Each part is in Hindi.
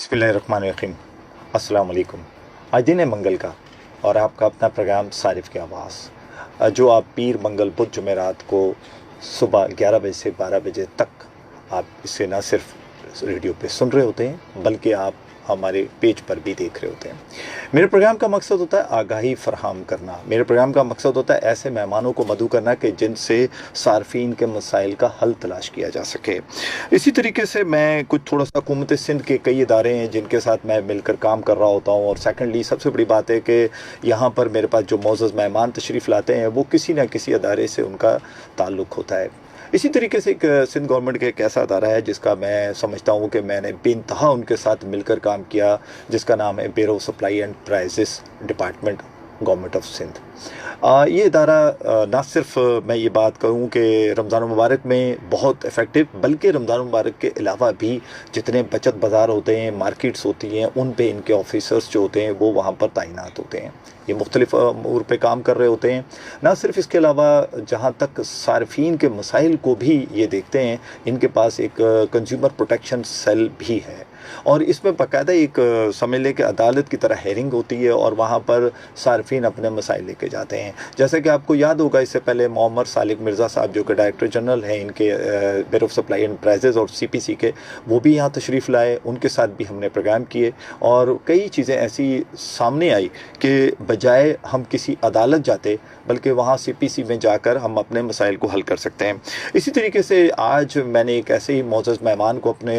बिस्मिल्लाहिर्रहमानिर्रहीम। अस्सलाम वालेकुम। आज दिन है मंगल का और आपका अपना प्रोग्राम सारिफ की आवाज़, जो आप पीर मंगल बुध जुमेरात को सुबह 11 बजे से 12 बजे तक आप इसे ना सिर्फ रेडियो पे सुन रहे होते हैं बल्कि आप हमारे पेज पर भी देख रहे होते हैं। मेरे प्रोग्राम का मकसद होता है आगाही फराहम करना। मेरे प्रोग्राम का मकसद होता है ऐसे मेहमानों को मदऊ करना कि जिनसे सार्फिन के मसाइल का हल तलाश किया जा सके। इसी तरीके से मैं कुछ थोड़ा सा हुकूमत सिंध के कई इदारे हैं जिनके साथ मैं मिलकर काम कर रहा होता हूँ, और सेकेंडली सबसे बड़ी बात है कि यहाँ पर मेरे पास जो मौजूद मेहमान तशरीफ़ लाते हैं वो किसी न किसी अदारे से उनका ताल्लुक़ होता है। इसी तरीके से एक सिंध गवर्नमेंट का एक ऐसा अदारा है जिसका मैं समझता हूँ कि मैंने बेइंतहा उनके साथ मिलकर काम किया, जिसका नाम है bureau supply and prices department, government of Sindh. ये इदारा ना सिर्फ मैं ये बात कहूँ कि रमज़ान मुबारक में बहुत इफ़ेक्टिव, बल्कि रमज़ान मुबारक के अलावा भी जितने बचत बाज़ार होते हैं, मार्केट्स होती हैं, उन पे इनके ऑफिसर्स जो होते हैं वो वहाँ पर तैनात होते हैं। ये मुख्तलिफ़ अमूर पे काम कर रहे होते हैं। ना सिर्फ इसके अलावा जहाँ तक सार्फिन के मसाइल को भी ये देखते हैं, इनके पास एक कंज्यूमर प्रोटेक्शन सेल भी है, और इसमें बाकायदा एक समझ लें कि अदालत की तरह हेयरिंग होती है और वहाँ पर सार्फिन अपने मसाइल लेके जाते हैं। जैसे कि आपको याद होगा, इससे पहले मोहम्मद सालिक मिर्ज़ा साहब जो कि डायरेक्टर जनरल हैं इनके bureau of supply and prices और CPC के, वो भी यहाँ तशरीफ़ लाए, उनके साथ भी हमने प्रोग्राम किए और कई चीज़ें ऐसी सामने आई कि बजाय हम किसी अदालत जाते बल्कि वहाँ CPC में जाकर हम अपने मसाइल को हल कर सकते हैं। इसी तरीके से आज मैंने एक ऐसे ही मोअज़्ज़ज़ मेहमान को अपने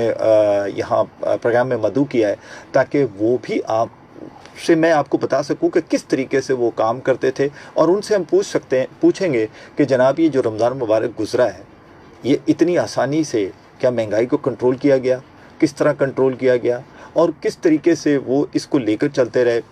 यहाँ प्रोग्राम में मदऊ किया है ताकि वो भी आप से मैं आपको बता सकूं कि किस तरीके से वो काम करते थे, और उनसे हम पूछेंगे कि जनाब ये जो रमज़ान मुबारक गुज़रा है ये इतनी आसानी से क्या महंगाई को कंट्रोल किया गया, किस तरह कंट्रोल किया गया और किस तरीके से वो इसको लेकर चलते रहे,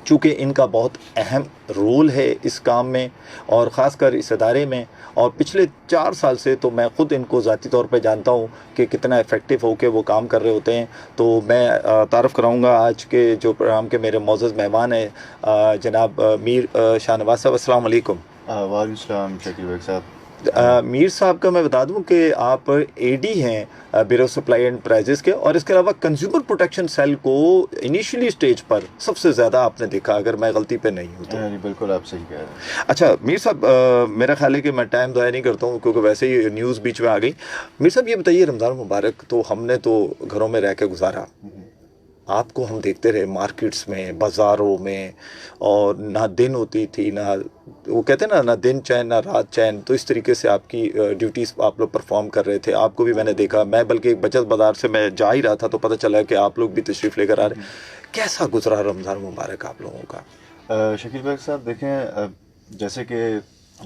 चूँकि इनका बहुत अहम रोल है इस काम में और ख़ासकर इस अदारे में। और पिछले 4 साल से तो मैं ख़ुद इनको ज़ाती तौर पे जानता हूँ कि कितना इफ़ेक्टिव हो के वो काम कर रहे होते हैं। तो मैं तारफ़ कराऊँगा आज के जो प्रोग्राम के मेरे मौजूद मेहमान हैं, जनाब मीर शाहनवाज साहब। अस्सलाम वालेकुम। वालेकुम सलाम शकील भाई साहब। मीर साहब का मैं बता दूं कि आप AD हैं ब्यूरो सप्लाई एंड प्राइजेस के, और इसके अलावा कंज्यूमर प्रोटेक्शन सेल को इनिशियली स्टेज पर सबसे ज़्यादा आपने देखा, अगर मैं गलती पे नहीं हूँ तो। बिल्कुल आप सही कह रहे हैं। अच्छा मीर साहब, मेरा ख्याल है कि मैं टाइम ज़ाया नहीं करता हूँ क्योंकि वैसे ही न्यूज़ बीच में आ गई। मीर साहब ये बताइए, रमज़ान मुबारक तो हमने तो घरों में रह के गुजारा, आपको हम देखते रहे मार्केट्स में, बाज़ारों में, और ना दिन होती थी, ना वो कहते हैं ना दिन चैन ना रात चैन। तो इस तरीके से आपकी ड्यूटीज़ आप लोग परफॉर्म कर रहे थे। आपको भी मैंने देखा, मैं बल्कि एक बचत बाज़ार से मैं जा ही रहा था तो पता चला कि आप लोग भी तशरीफ़ लेकर आ रहे। कैसा गुजरा रमज़ान मुबारक आप लोगों का? शकील भाई साहब देखें, जैसे कि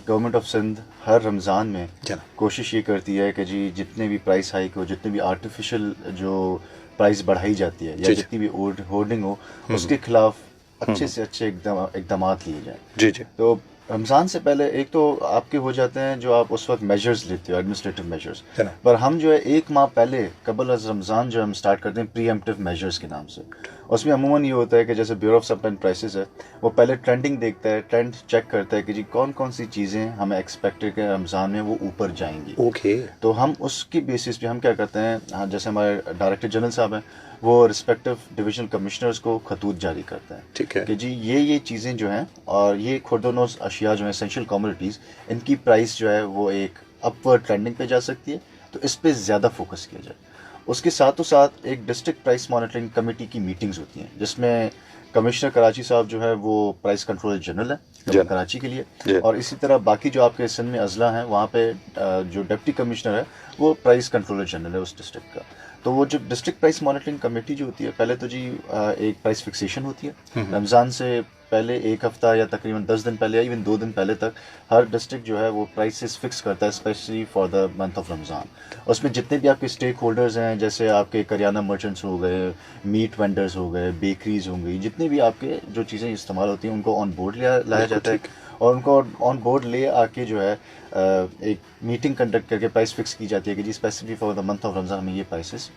गवर्नमेंट ऑफ सिंध हर रमज़ान में कोशिश ये करती है कि जी जितने भी प्राइस हाइक हो, जितने भी आर्टिफिशियल जो प्राइस बढ़ाई जाती है या जितनी भी होर्डिंग हो, उसके खिलाफ अच्छे से अच्छे इकदाम लिए जाएं। जी जी। तो रमज़ान से पहले एक तो आपके हो जाते हैं जो आप उस वक्त मेजर्स लेते हो, एडमिनिस्ट्रेटिव मेजर्स, पर हम जो है 1 माह पहले कबल अज़ रमज़ान जो हम स्टार्ट करते हैं प्रीएम्प्टिव मेजर्स के नाम से। उसमें अमूमन ये होता है कि जैसे bureau of supply and prices है, वो पहले ट्रेंडिंग देखता है, ट्रेंड चेक करता है कि जी कौन कौन सी चीज़ें हमें एक्सपेक्ट है कि रमज़ान में वो ऊपर जाएंगी। ओके। तो हम उसकी बेसिस पे हम क्या करते हैं, जैसे हमारे डायरेक्टर जनरल साहब हैं, वो रिस्पेक्टिव डिविजनल कमिश्नर्स को खतूत जारी करते हैं। ठीक है कि जी ये चीज़ें जो हैं और ये खुर्दोनोस अशिया जो हैं, एसेंशियल कमोडिटीज़, इनकी प्राइस जो है वो एक अपवर्ड ट्रेंडिंग पे जा सकती है, तो इस पे ज़्यादा फोकस किया जाए। उसके साथों साथ एक डिस्ट्रिक्ट प्राइस मॉनिटरिंग कमेटी की मीटिंग्स होती हैं जिसमें कमिश्नर कराची साहब जो है वो प्राइस कंट्रोलर जनरल है कराची के लिए, और इसी तरह बाकी जो आपके सिंध में अजला हैं वहाँ पे जो डिप्टी कमिश्नर है वो प्राइस कंट्रोलर जनरल है उस डिस्ट्रिक्ट का। तो वो जो डिस्ट्रिक्ट प्राइस मॉनिटरिंग कमेटी जो होती है, पहले तो जी एक प्राइस फिक्सेशन होती है रमज़ान से पहले 1 हफ्ता या तकरीबन 10 दिन पहले या इवन 2 दिन पहले तक हर डिस्ट्रिक्ट जो है वो प्राइसेस फिक्स करता है specially for the month of Ramzan. उसमें जितने भी आपके स्टेक होल्डर्स हैं, जैसे आपके करियाना मर्चेंट्स हो गए, मीट वेंडर्स हो गए, बेकरीज होंगी, जितनी भी आपके जो चीज़ें इस्तेमाल होती हैं उनको ऑन बोर्ड लाया जाता है, और उनको ऑन बोर्ड ले आके जो है एक मीटिंग कंडक्ट करके प्राइस फिक्स की जाती है कि जी specific for the month of Ramzan हमें ये प्राइसेस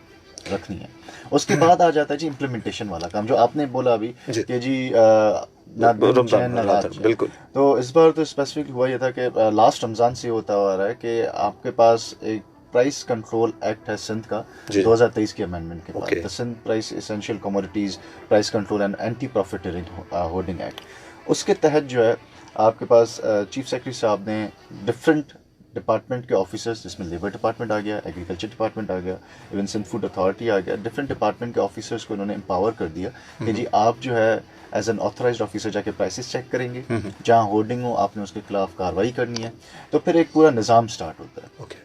रखनी है। उसके बाद आ जाता है जी इम्प्लीमेंटेशन वाला काम, जो आपने बोला अभी कि जी ना चैन ना रात। बिल्कुल। तो इस बार तो स्पेसिफिक हुआ ये था कि लास्ट रमज़ान से होता आ रहा है कि आपके पास एक प्राइस कंट्रोल एक्ट है सिंध का जी। 2023 के अमेंडमेंट के बाद, Okay. The Sindh price essential commodities price control and anti profiteering hoarding act. उसके तहत जो है आपके पास चीफ सेक्रेटरी साहब ने डिफरेंट डिपार्टमेंट के ऑफिसर्स, जिसमें लेबर डिपार्टमेंट आ गया, एग्रीकल्चर डिपार्टमेंट आ गया, इवन सिंध फूड अथॉरिटी आ गया, डिफरेंट डिपार्टमेंट के ऑफिसर्स को उन्होंने एम्पावर कर दिया कि जी आप जो है एज एन ऑथराइज्ड ऑफिसर जाके प्राइसेस चेक करेंगे, जहाँ होर्डिंग हो आपने उसके खिलाफ कार्रवाई करनी है। तो फिर एक पूरा निज़ाम स्टार्ट होता है। ओके,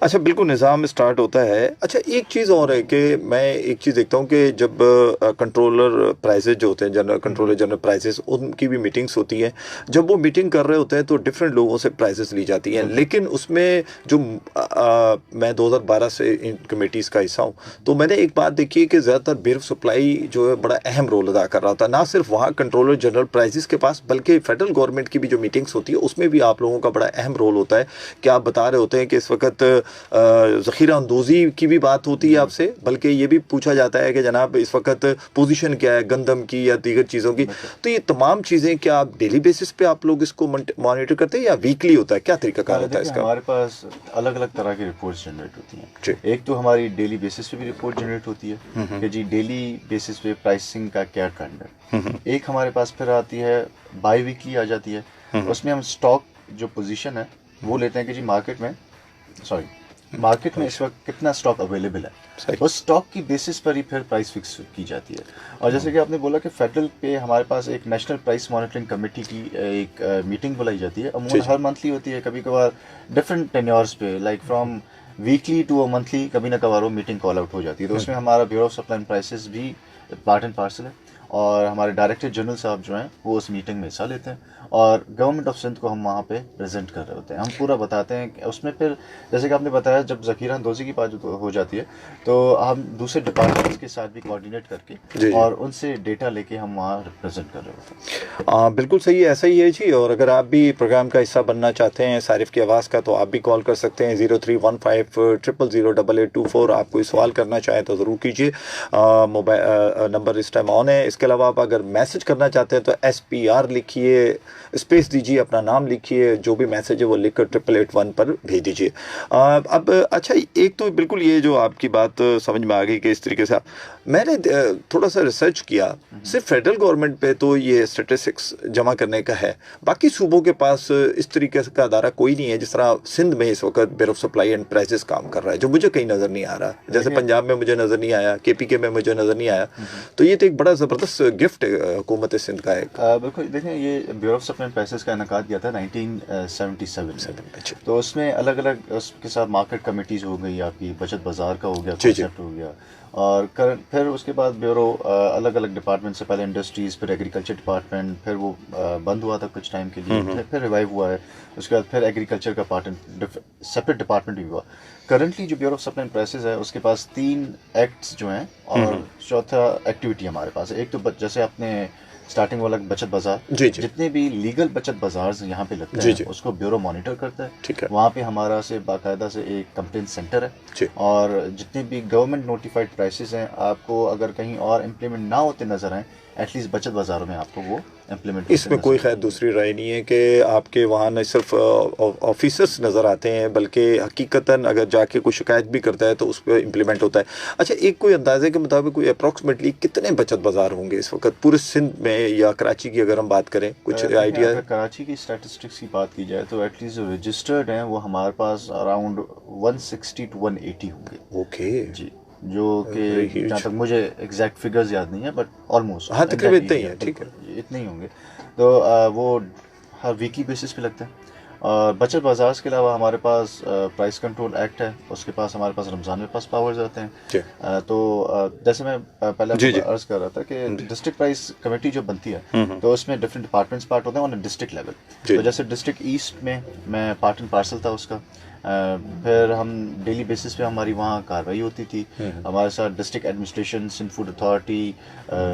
अच्छा, बिल्कुल निज़ाम स्टार्ट होता है। अच्छा, एक चीज़ और है कि मैं एक चीज़ देखता हूँ कि जब कंट्रोलर प्राइसेस जो होते हैं, जनरल कंट्रोलर जनरल प्राइसेस, उनकी भी मीटिंग्स होती हैं। जब वो मीटिंग कर रहे होते हैं तो डिफरेंट लोगों से प्राइसेस ली जाती हैं, लेकिन उसमें जो मैं 2012 से इन कमेटीज़ का हिस्सा हूँ, तो मैंने एक बात देखी है कि ज़्यादातर बेरफ सप्लाई जो है बड़ा अहम रोल अदा कर रहा था, ना सिर्फ वहाँ कंट्रोलर जनरल प्राइसेस के पास, बल्कि फेडरल गवर्नमेंट की भी जो मीटिंग्स होती है उसमें भी आप लोगों का बड़ा अहम रोल होता है कि आप बता रहे होते हैं कि इस वक्त ज़ख़ीरा अंदोज़ी की भी बात होती है आपसे, बल्कि ये भी पूछा जाता है कि जनाब इस वक्त पोजीशन क्या है गंदम की या दीगर चीज़ों की। तो ये तमाम चीज़ें क्या आप डेली बेसिस पे आप लोग इसको मॉनिटर करते हैं या वीकली होता है, क्या तरीकाकार होता है इसका? हमारे पास अलग अलग तरह की रिपोर्ट्स जनरेट होती हैं। एक तो हमारी डेली बेसिस पे भी रिपोर्ट जनरेट होती है कि जी डेली बेसिस पे प्राइसिंग का क्या ट्रेंड है। एक हमारे पास फिर आती है बाई वीकली आ जाती है, उसमें हम स्टॉक जो पोजीशन है वो लेते हैं कि जी मार्केट में इस वक्त कितना स्टॉक अवेलेबल है, उस स्टॉक की बेसिस पर ही फिर प्राइस फिक्स की जाती है। और जैसे कि आपने बोला कि फेडरल पे हमारे पास एक नेशनल प्राइस मॉनिटरिंग कमेटी की एक मीटिंग बुलाई जाती है, अमूमन हर मंथली होती है, कभी कभार डिफरेंट टेन्योर्स पे, like from weekly to a monthly, कभी ना कभार वो मीटिंग कॉल आउट हो जाती है। तो उसमें हमारा bureau of supply and prices भी पार्ट एंड पार्सल है, और हमारे डायरेक्टर जनरल साहब जो हैं वो उस मीटिंग में हिस्सा लेते हैं, और गवर्नमेंट ऑफ सिंध को हम वहाँ पे प्रेजेंट कर रहे होते हैं। हम पूरा बताते हैं कि उसमें फिर जैसे कि आपने बताया जब ज़ख़ीरा अंदोज़ी की बात हो जाती है तो हम दूसरे डिपार्टमेंट्स के साथ भी कोऑर्डिनेट करके और उनसे डेटा लेके हम वहाँ रिप्रेजेंट कर रहे होते हैं। बिल्कुल सही है, ऐसा ही है जी। और अगर आप भी प्रोग्राम का हिस्सा बनना चाहते हैं सारिफ की आवाज़ का, तो आप भी कॉल कर सकते हैं 031500008824। आप कोई सवाल करना चाहें तो ज़रूर कीजिए। मोबाइल नंबर इस टाइम ऑन है। इसके अलावा आप अगर मैसेज करना चाहते हैं तो SPR लिखिए, स्पेस दीजिए, अपना नाम लिखिए, जो भी मैसेज है वो लिखकर 8881 पर भेज दीजिए। अब अच्छा, एक तो बिल्कुल ये जो आपकी बात समझ में आ गई कि इस तरीके से मैंने थोड़ा सा रिसर्च किया, सिर्फ फेडरल गवर्नमेंट पे तो ये स्टेटिस्टिक्स जमा करने का है, बाकी सूबों के पास इस तरीके का अदारा कोई नहीं है जिस तरह सिंध में इस वक्त bureau of supply and prices काम कर रहा है, जो मुझे कहीं नज़र नहीं आ रहा। जैसे पंजाब में मुझे नज़र नहीं आया, KPK में मुझे नज़र नहीं आया। तो ये तो एक बड़ा ज़बरदस्त गिफ्ट है हुकूमत सिंध का एक। बिल्कुल, देखें ये bureau of supply and prices का इनकाद किया था 1977 में। तो उसमें अलग अलग उसके साथ मार्केट कमेटीज़ हो गई, आपकी बचत बाज़ार का हो गया, कॉन्सेप्ट हो गया, और फिर उसके बाद ब्यूरो अलग अलग डिपार्टमेंट से, पहले इंडस्ट्रीज़, फिर एग्रीकल्चर डिपार्टमेंट, फिर वो बंद हुआ था कुछ टाइम के लिए, फिर रिवाइव हुआ है। उसके बाद फिर एग्रीकल्चर का पार्ट सेपरेट डिपार्टमेंट भी हुआ। करंटली जो bureau of supply and prices है उसके पास 3 एक्ट्स जो हैं और चौथा एक्टिविटी हमारे पास है। एक तो जैसे आपने स्टार्टिंग वाला बचत बाजार, जितने भी लीगल बचत बाजार यहाँ पे लगते हैं उसको ब्यूरो मॉनिटर करता है। ठीक है। वहाँ पे हमारा से बाकायदा से एक कंप्लेंट सेंटर है, और जितने भी गवर्नमेंट नोटिफाइड प्राइसेस हैं, आपको अगर कहीं और इम्प्लीमेंट ना होते नजर आए, एटलीस्ट बचत बाजारों में आपको वो इम्प्लीमेंट। इसमें कोई खैर दूसरी राय नहीं है कि आपके वहाँ न सिर्फ ऑफिसर्स नज़र आते हैं, बल्कि हकीकतन अगर जाके कोई शिकायत भी करता है तो उस पर इम्प्लीमेंट होता है। अच्छा, एक कोई अंदाजे के मुताबिक कोई अप्रॉक्सीमेटली कितने बचत बाज़ार होंगे इस वक्त पूरे सिंध में, या कराची की अगर हम बात करें, कुछ आइडिया? अगर कराची की स्टैटिस्टिक्स की बात की जाए तो एटलीस्ट जो रजिस्टर्ड हैं वो हमारे पास अराउंड 160 to 180 होंगे। ओके जी, जो कि जहाँ तक मुझे एग्जैक्ट फिगर्स याद नहीं है, बट ऑलमोस्ट हाँ तकरीबन इतने ही है। ठीक है, इतने ही होंगे। तो वो हर वीकली बेसिस पे लगते हैं। और बचत बाजार के अलावा हमारे पास प्राइस कंट्रोल एक्ट है, उसके पास हमारे पास रमज़ान में पास पावर्स आते हैं। तो जैसे मैं पहले अर्ज कर रहा था कि डिस्ट्रिक्ट प्राइस कमेटी जो बनती है तो उसमें डिफरेंट डिपार्टमेंट्स पार्ट होते हैं ऑन डिस्ट्रिक्ट लेवल। तो जैसे डिस्ट्रिक्ट ईस्ट में मैं पार्ट एंड पार्सल था उसका। फिर हम डेली बेसिस पे हमारी वहाँ कार्रवाई होती थी। हमारे साथ district administration, Sindh food authority,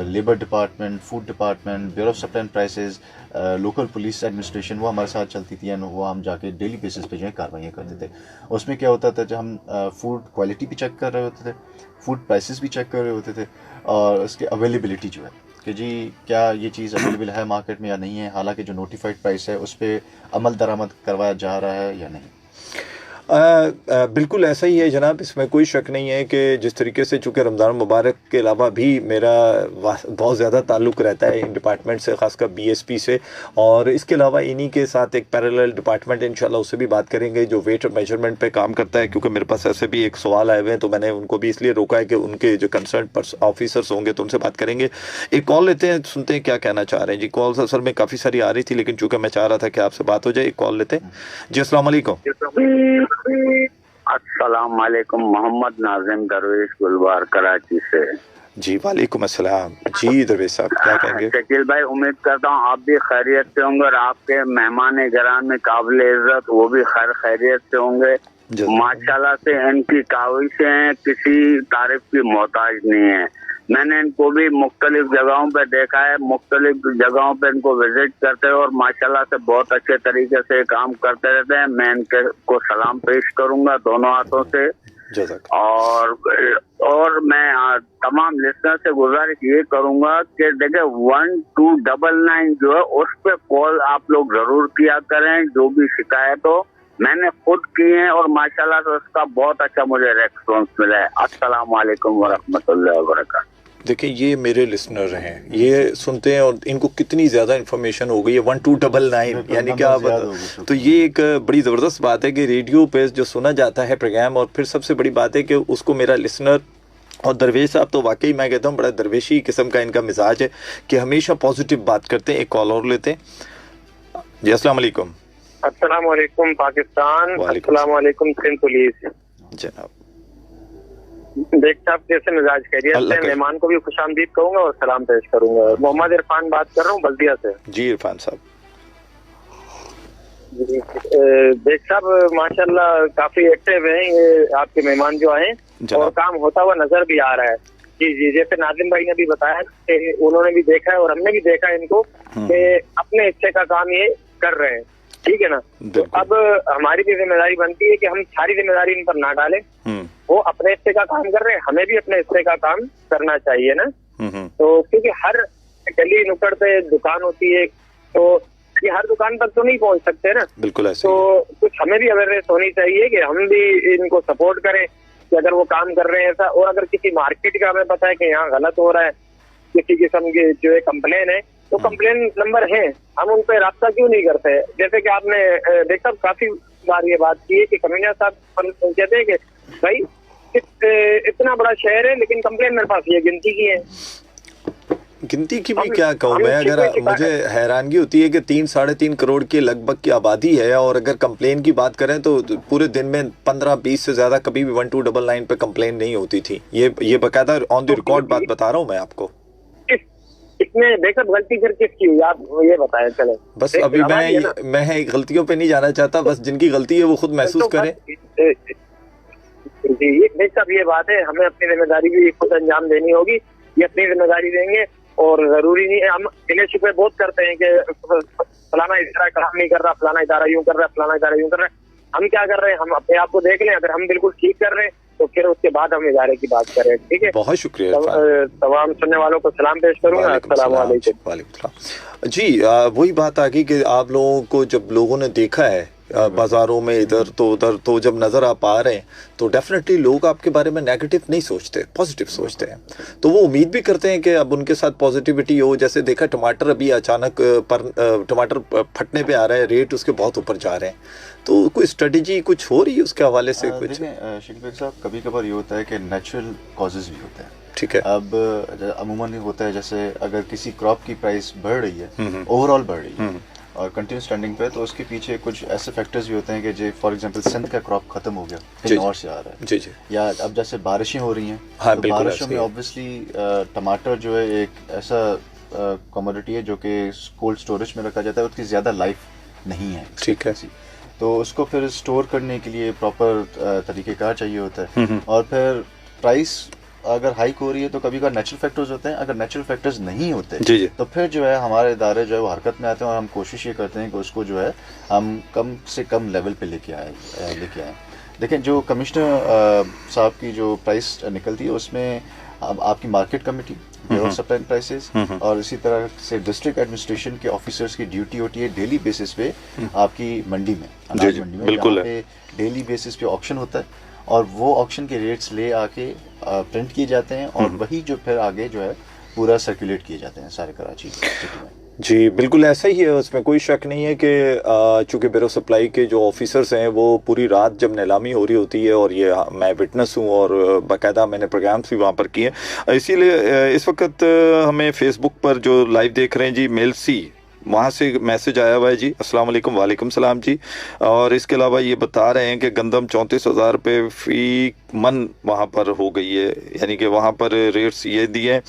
labour department, food department, bureau of supply and prices, local police administration, वो हमारे साथ चलती थी, एंड वो हम जाके डेली बेसिस पे जो है कार्रवाइयाँ करते थे। उसमें क्या होता था, जब हम फूड क्वालिटी भी चेक कर रहे होते थे, फूड प्राइसेस भी चेक कर रहे होते थे, और उसकी अवेलेबिलिटी जो है कि जी क्या ये चीज़ अवेलेबल है मार्केट में या नहीं है, हालांकि जो नोटिफाइड प्राइस है उस पर अमल दरामद करवाया जा रहा है या नहीं। बिल्कुल ऐसा ही है जनाब, इसमें कोई शक नहीं है कि जिस तरीके से चूँकि रमज़ान मुबारक के अलावा भी मेरा बहुत ज़्यादा ताल्लुक़ रहता है इन डिपार्टमेंट से, ख़ासकर बीएसपी से, और इसके अलावा इन्हीं के साथ एक पैरेलल डिपार्टमेंट इंशाल्लाह उससे भी बात करेंगे जो वेट और मेजरमेंट पे काम करता है, क्योंकि मेरे पास ऐसे भी एक सवाल आए हुए हैं, तो मैंने उनको भी इसलिए रोका है कि उनके जो कंसर्न ऑफिसर्स होंगे तो उनसे बात करेंगे। एक कॉल लेते हैं, सुनते हैं क्या कहना चाह रहे हैं जी। कॉल्स असल में काफ़ी सारी आ रही थी, लेकिन चूँकि मैं चाह रहा था कि आपसे बात हो जाए, एक कॉल लेते हैं जी। अस्सलाम वालेकुम। अस्सलाम वालेकुम, मोहम्मद नाजिम दरवेश गुलबार कराची से। जी वालेकुम अस्सलाम जी दरवेश साहब, क्या कहेंगे? शकील भाई, उम्मीद करता हूँ आप भी खैरियत से होंगे और आपके मेहमान गिराम में काबिल इज्जत वो भी खैरियत से होंगे। माशाल्लाह से इनकी काविशें हैं, किसी तारीफ की मोहताज नहीं है। मैंने इनको भी मुख्तलिफ जगहों पे देखा है, मुख्तलिफ जगहों पे इनको विजिट करते हैं और माशाल्लाह से बहुत अच्छे तरीके से काम करते रहते हैं। मैं इनके को सलाम पेश करूंगा दोनों हाथों से। और मैं तमाम लिस्टनर से गुजारिश ये करूंगा कि देखिए 1299 जो है उस पे कॉल आप लोग जरूर किया करें, जो भी शिकायत हो। मैंने खुद की है और माशाल्लाह से उसका बहुत अच्छा मुझे रेस्पॉन्स मिला है। अस्सलाम वालेकुम वरहमतुल्लाहि वबरकातुहू। देखिए ये मेरे लिसनर हैं, ये सुनते हैं और इनको कितनी ज़्यादा इन्फॉर्मेशन हो गई है 1299, यानी कि आप तो ये एक बड़ी ज़बरदस्त बात है कि रेडियो पे जो सुना जाता है प्रोग्राम, और फिर सबसे बड़ी बात है कि उसको मेरा लिसनर और दरवेश साहब तो वाकई मैं कहता हूँ बड़ा दरवेशी किस्म का इनका मिजाज है कि हमेशा पॉजिटिव बात करते हैं। एक कॉल और लेते हैं जी। अस्सलाम वालेकुम। अस्सलाम वालेकुम पाकिस्तान, अस्सलाम वालेकुम सिंध पुलिस। जनाब देख साहब कैसे मिजाज खैरियत से, मेहमान को भी खुशामदीद कहूंगा और सलाम पेश करूंगा। मोहम्मद इरफान बात कर रहा हूँ बल्दिया से। जी इरफान साहब। देख साहब माशाल्लाह काफी एक्टिव हैं ये आपके मेहमान जो आए, और काम होता हुआ नजर भी आ रहा है। जी जी, जैसे नाजिम भाई ने भी बताया कि उन्होंने भी देखा है और हमने भी देखा है इनको कि अपने हिस्से का काम ये कर रहे हैं, ठीक है ना। तो अब हमारी भी जिम्मेदारी बनती है कि हम सारी जिम्मेदारी इन पर ना डालें। वो अपने हिस्से का काम कर रहे हैं, हमें भी अपने हिस्से का काम करना चाहिए ना। तो क्योंकि हर गली नुक्कड़ पे दुकान होती है, तो ये हर दुकान तक तो नहीं पहुंच सकते ना। बिल्कुल ऐसे। तो कुछ हमें भी अवेयरनेस होनी चाहिए कि हम भी इनको सपोर्ट करें कि अगर वो काम कर रहे हैं ऐसा, और अगर किसी मार्केट का हमें पता है कि यहाँ गलत हो रहा है, किसी किस्म की जो है कंप्लेन है, तो कंप्लेन नंबर है, हम उन पर रास्ता क्यों नहीं करते। जैसे कि आपने देखा काफी बार ये बात की है कि कमीना साहब कहते हैं कि भाई इतना बड़ा शहर है लेकिन कंप्लेन मेरे पास ये गिनती की है। गिनती की भी क्या कहूँ मैं, अगर मुझे हैरानगी होती है कि 3-3.5 करोड़ के लगभग की आबादी है, और अगर कंप्लेन की बात करें तो पूरे दिन में 15-20 से ज्यादा कभी भी 1299 पे कंप्लेन नहीं होती थी। ये बकायदा ऑन द रिकॉर्ड बात बता रहा हूँ मैं आपको। इसमें देखो गलती फिर किसकी हुई आप ये बताएं। चले बस अभी मैं गलतियों पे नहीं जाना चाहता, बस जिनकी गलती है वो खुद महसूस करें। जी देख साहब ये बात है, हमें अपनी जिम्मेदारी भी खुद अंजाम देनी होगी, ये अपनी जिम्मेदारी देंगे। और जरूरी नहीं है, हम गिले शिकवे बहुत करते हैं कि फलाना इदारा काम नहीं कर रहा, फलाना इदारा यूं कर रहा है, फलाना इदारा यूं कर रहा है। हम क्या कर रहे हैं, हम अपने आप को देख लें, अगर हम बिल्कुल ठीक कर रहे हैं तो फिर उसके बाद हम इदारे की बात करें, ठीक है। बहुत शुक्रिया। तमाम सुनने वालों को सलाम पेश करूंगा। अस्सलाम वालेकुम। जी वही बात आ गई कि आप लोगों को जब लोगों ने देखा है बाजारों में इधर तो उधर, तो जब नजर आप आ रहे हैं तो डेफिनेटली लोग आपके बारे में नेगेटिव नहीं सोचते, पॉजिटिव सोचते हैं। तो वो उम्मीद भी करते हैं कि अब उनके साथ पॉजिटिविटी हो। जैसे देखा टमाटर अभी अचानक टमाटर फटने पे आ रहा है, रेट उसके बहुत ऊपर जा रहे हैं, तो कोई स्ट्रेटेजी कुछ हो रही है उसके हवाले से कुछ? देखिए शकील साहब, कभी कभार ये होता है कि नेचुरल कॉजेज भी होते हैं, ठीक है। अब अमूमन ये होता है जैसे अगर किसी क्रॉप की प्राइस बढ़ रही है, ओवरऑल बढ़ रही है और कंटिन्यूस ट्रेंडिंग पे, तो उसके पीछे कुछ ऐसे फैक्टर्स भी होते हैं कि जो फॉर एग्जांपल सिंध का क्रॉप खत्म हो गया, कहीं और से आ रहा है, जी जी, या अब जैसे बारिशें हो रही हैं, हाँ, तो बारिशों में ऑब्वियसली टमाटर जो है एक ऐसा कमोडिटी है जो कि कोल्ड स्टोरेज में रखा जाता है, उसकी ज़्यादा लाइफ नहीं है, ठीक है। तो उसको फिर स्टोर करने के लिए प्रॉपर तरीक़ेकार चाहिए होता है। और फिर प्राइस अगर हाइक हो रही है तो कभी कभार नेचुरल फैक्टर्स होते हैं, अगर नेचुरल फैक्टर्स नहीं होते जी जी, तो फिर जो है हमारे इदारे जो है वो हरकत में आते हैं और हम कोशिश ये करते हैं कि उसको जो है हम कम से कम लेवल पे लेके आए। लेकिन जो कमिश्नर साहब की जो प्राइस निकलती है उसमें आपकी market committee, bureau of supply and prices, और इसी तरह से डिस्ट्रिक्ट एडमिनिस्ट्रेशन के ऑफिसर्स की ड्यूटी होती है डेली बेसिस पे आपकी मंडी में, अनाज मंडी में, बिल्कुल पे डेली बेसिस पे ऑक्शन होता है और वो ऑक्शन के रेट्स ले आके प्रिंट किए जाते हैं और वही जो फिर आगे जो है पूरा सर्कुलेट किए जाते हैं सारे कराची सिटी में। जी बिल्कुल ऐसा ही है, उसमें कोई शक नहीं है कि चूँकि ब्यूरो सप्लाई के जो ऑफिसर्स हैं वो पूरी रात जब नीलामी हो रही होती है, और ये मैं विटनेस हूँ और बाकायदा मैंने प्रोग्राम्स भी वहाँ पर किए, इसीलिए इस वक्त हमें फेसबुक पर जो लाइव देख रहे हैं जी, मेल सी वहाँ से मैसेज आया हुआ है जी, अस्सलाम वालेकुम। वालेकुम सलाम जी। और इसके अलावा ये बता रहे हैं कि गंदम 34,000 रुपये फ़ी मन वहाँ पर हो गई है, यानी कि वहाँ पर रेट्स ये दिए हैं।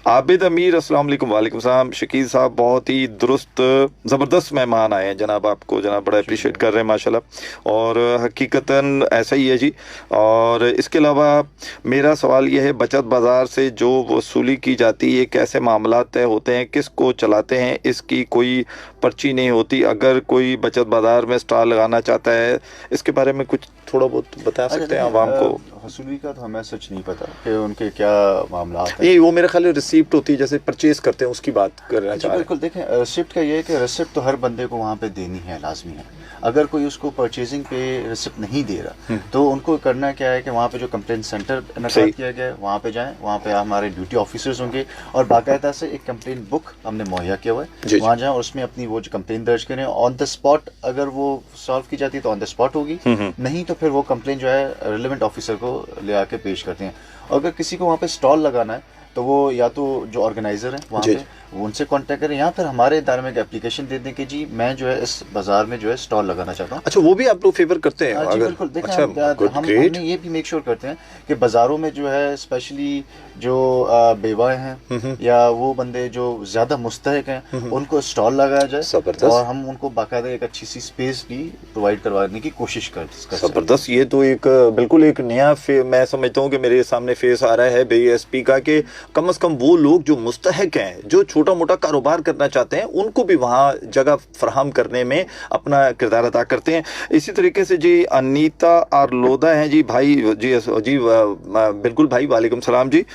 आबिद अमीर अस्सलाम वालेकुम। वालेकुम सलाम। शकील साहब बहुत ही दुरुस्त ज़बरदस्त मेहमान आए हैं जनाब, आपको जनाब बड़ा अप्रिशिएट कर रहे हैं माशाल्लाह, और हकीकतन ऐसा ही है जी। और इसके अलावा मेरा सवाल ये है, बचत बाज़ार से जो वसूली की जाती है कैसे मामला तय होते हैं, किसको चलाते हैं, इसकी कोई पर्ची नहीं होती। अगर कोई बचत बाज़ार में स्टॉल लगाना चाहता है, इसके बारे में कुछ थोड़ा बहुत बता सकते हैं आवाम को? वसूली का तो हमें सच नहीं पता कि उनके क्या मामला है। ये वो मेरे ख्याल रिसिप्ट होती है, जैसे परचेज करते हैं उसकी बात करना चाह रहे हैं। बिल्कुल, देखें रिसिप्ट का ये है कि रिसिप्ट तो हर बंदे को वहाँ पे देनी है, लाजमी है। अगर कोई उसको परचेजिंग पे रिसिप्ट नहीं दे रहा तो उनको करना क्या है कि वहाँ पे जो कंप्लेंट सेंटर इनकाद किया गया है वहाँ पे जाएं, वहाँ पे हमारे ड्यूटी ऑफिसर्स होंगे और बाकायदा से एक कंप्लेंट बुक हमने मुहैया किया हुआ है, वहाँ जाएं और उसमें अपनी वो जो कंप्लेंट दर्ज करें। ऑन द स्पॉट अगर वो सॉल्व की जाती है तो ऑन द स्पॉट होगी, नहीं तो फिर वो कंप्लेंट जो है रिलेवेंट ऑफिसर को ले आके पेश करते हैं। अगर किसी को वहाँ पे स्टॉल लगाना है तो वो या तो जो ऑर्गेनाइजर है वहाँ पे वो उनसे कांटेक्ट करें, या फिर हमारे इदारे में एक एप्लीकेशन दे दें कि जी मैं जो है इस बाजार में जो है स्टॉल लगाना चाहता हूँ। अच्छा, वो भी आप लोग फेवर करते हैं? जी बिल्कुल, देखें हमने ये भी मेक श्योर करते हैं कि बाजारों में जो है स्पेशली जो बेवाएं हैं या वो बंदे जो ज्यादा मुस्तहिक हैं उनको स्टॉल लगाया जाए और हम उनको बाकायदा एक अच्छी सी स्पेस भी प्रोवाइड करवाने की कोशिश कर जबरदस्त। ये तो एक बिल्कुल एक नया मैं समझता हूँ कि मेरे सामने फेस आ रहा है BSP का, कि कम से कम वो लोग जो मुस्तहिक हैं, जो छोटा मोटा कारोबार करना चाहते हैं, उनको भी वहाँ जगह फराहम करने में अपना किरदार अदा करते हैं। इसी तरीके से जी अनीता आरलोदा हैं जी, भाई जी बिल्कुल भाई, वालेकुम सलाम जी।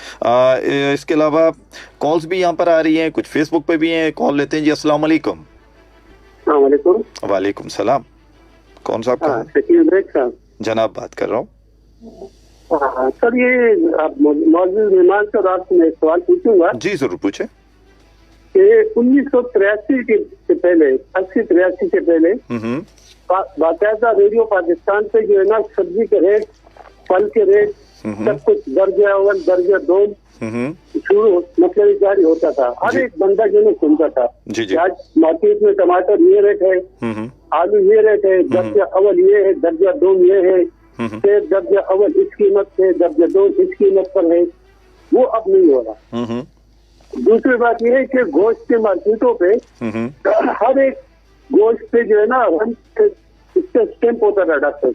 इसके अलावा कॉल्स भी यहाँ पर आ रही हैं, कुछ फेसबुक पे भी हैं, कॉल लेते हैं जी। अस्सलाम वालेकुम। वालेकुम सलाम। कौन साहब का? जनाब बात कर रहा हूँ सर। ये मौजूद मेहमान सर, आपसे मैं सवाल पूछूंगा। जी जरूर पूछे। 1983 के पहले, 80-83 से पहले बाकायदा रेडियो पाकिस्तान पे जो है ना सब्जी के रेट, फल के रेट, सब कुछ दर्जा अव्वल दर्जा 2 शुरू मतलब जारी होता था। हर एक बंदा जो है सुनता था। आज मार्केट में टमाटर ये रेट है, आलू ये रेट है, दर्जा अव्वल ये है, दर्जा 2 ये है, फिर दर्जा अव्वल इस कीमत से, दर्जा 2 इस कीमत पर है। वो अब नहीं हो रहा। दूसरी बात यह है कि गोश्त के मार्केटों पे हर एक गोश्त पे जो है ना इसका स्टैंप होता था, डॉक्टर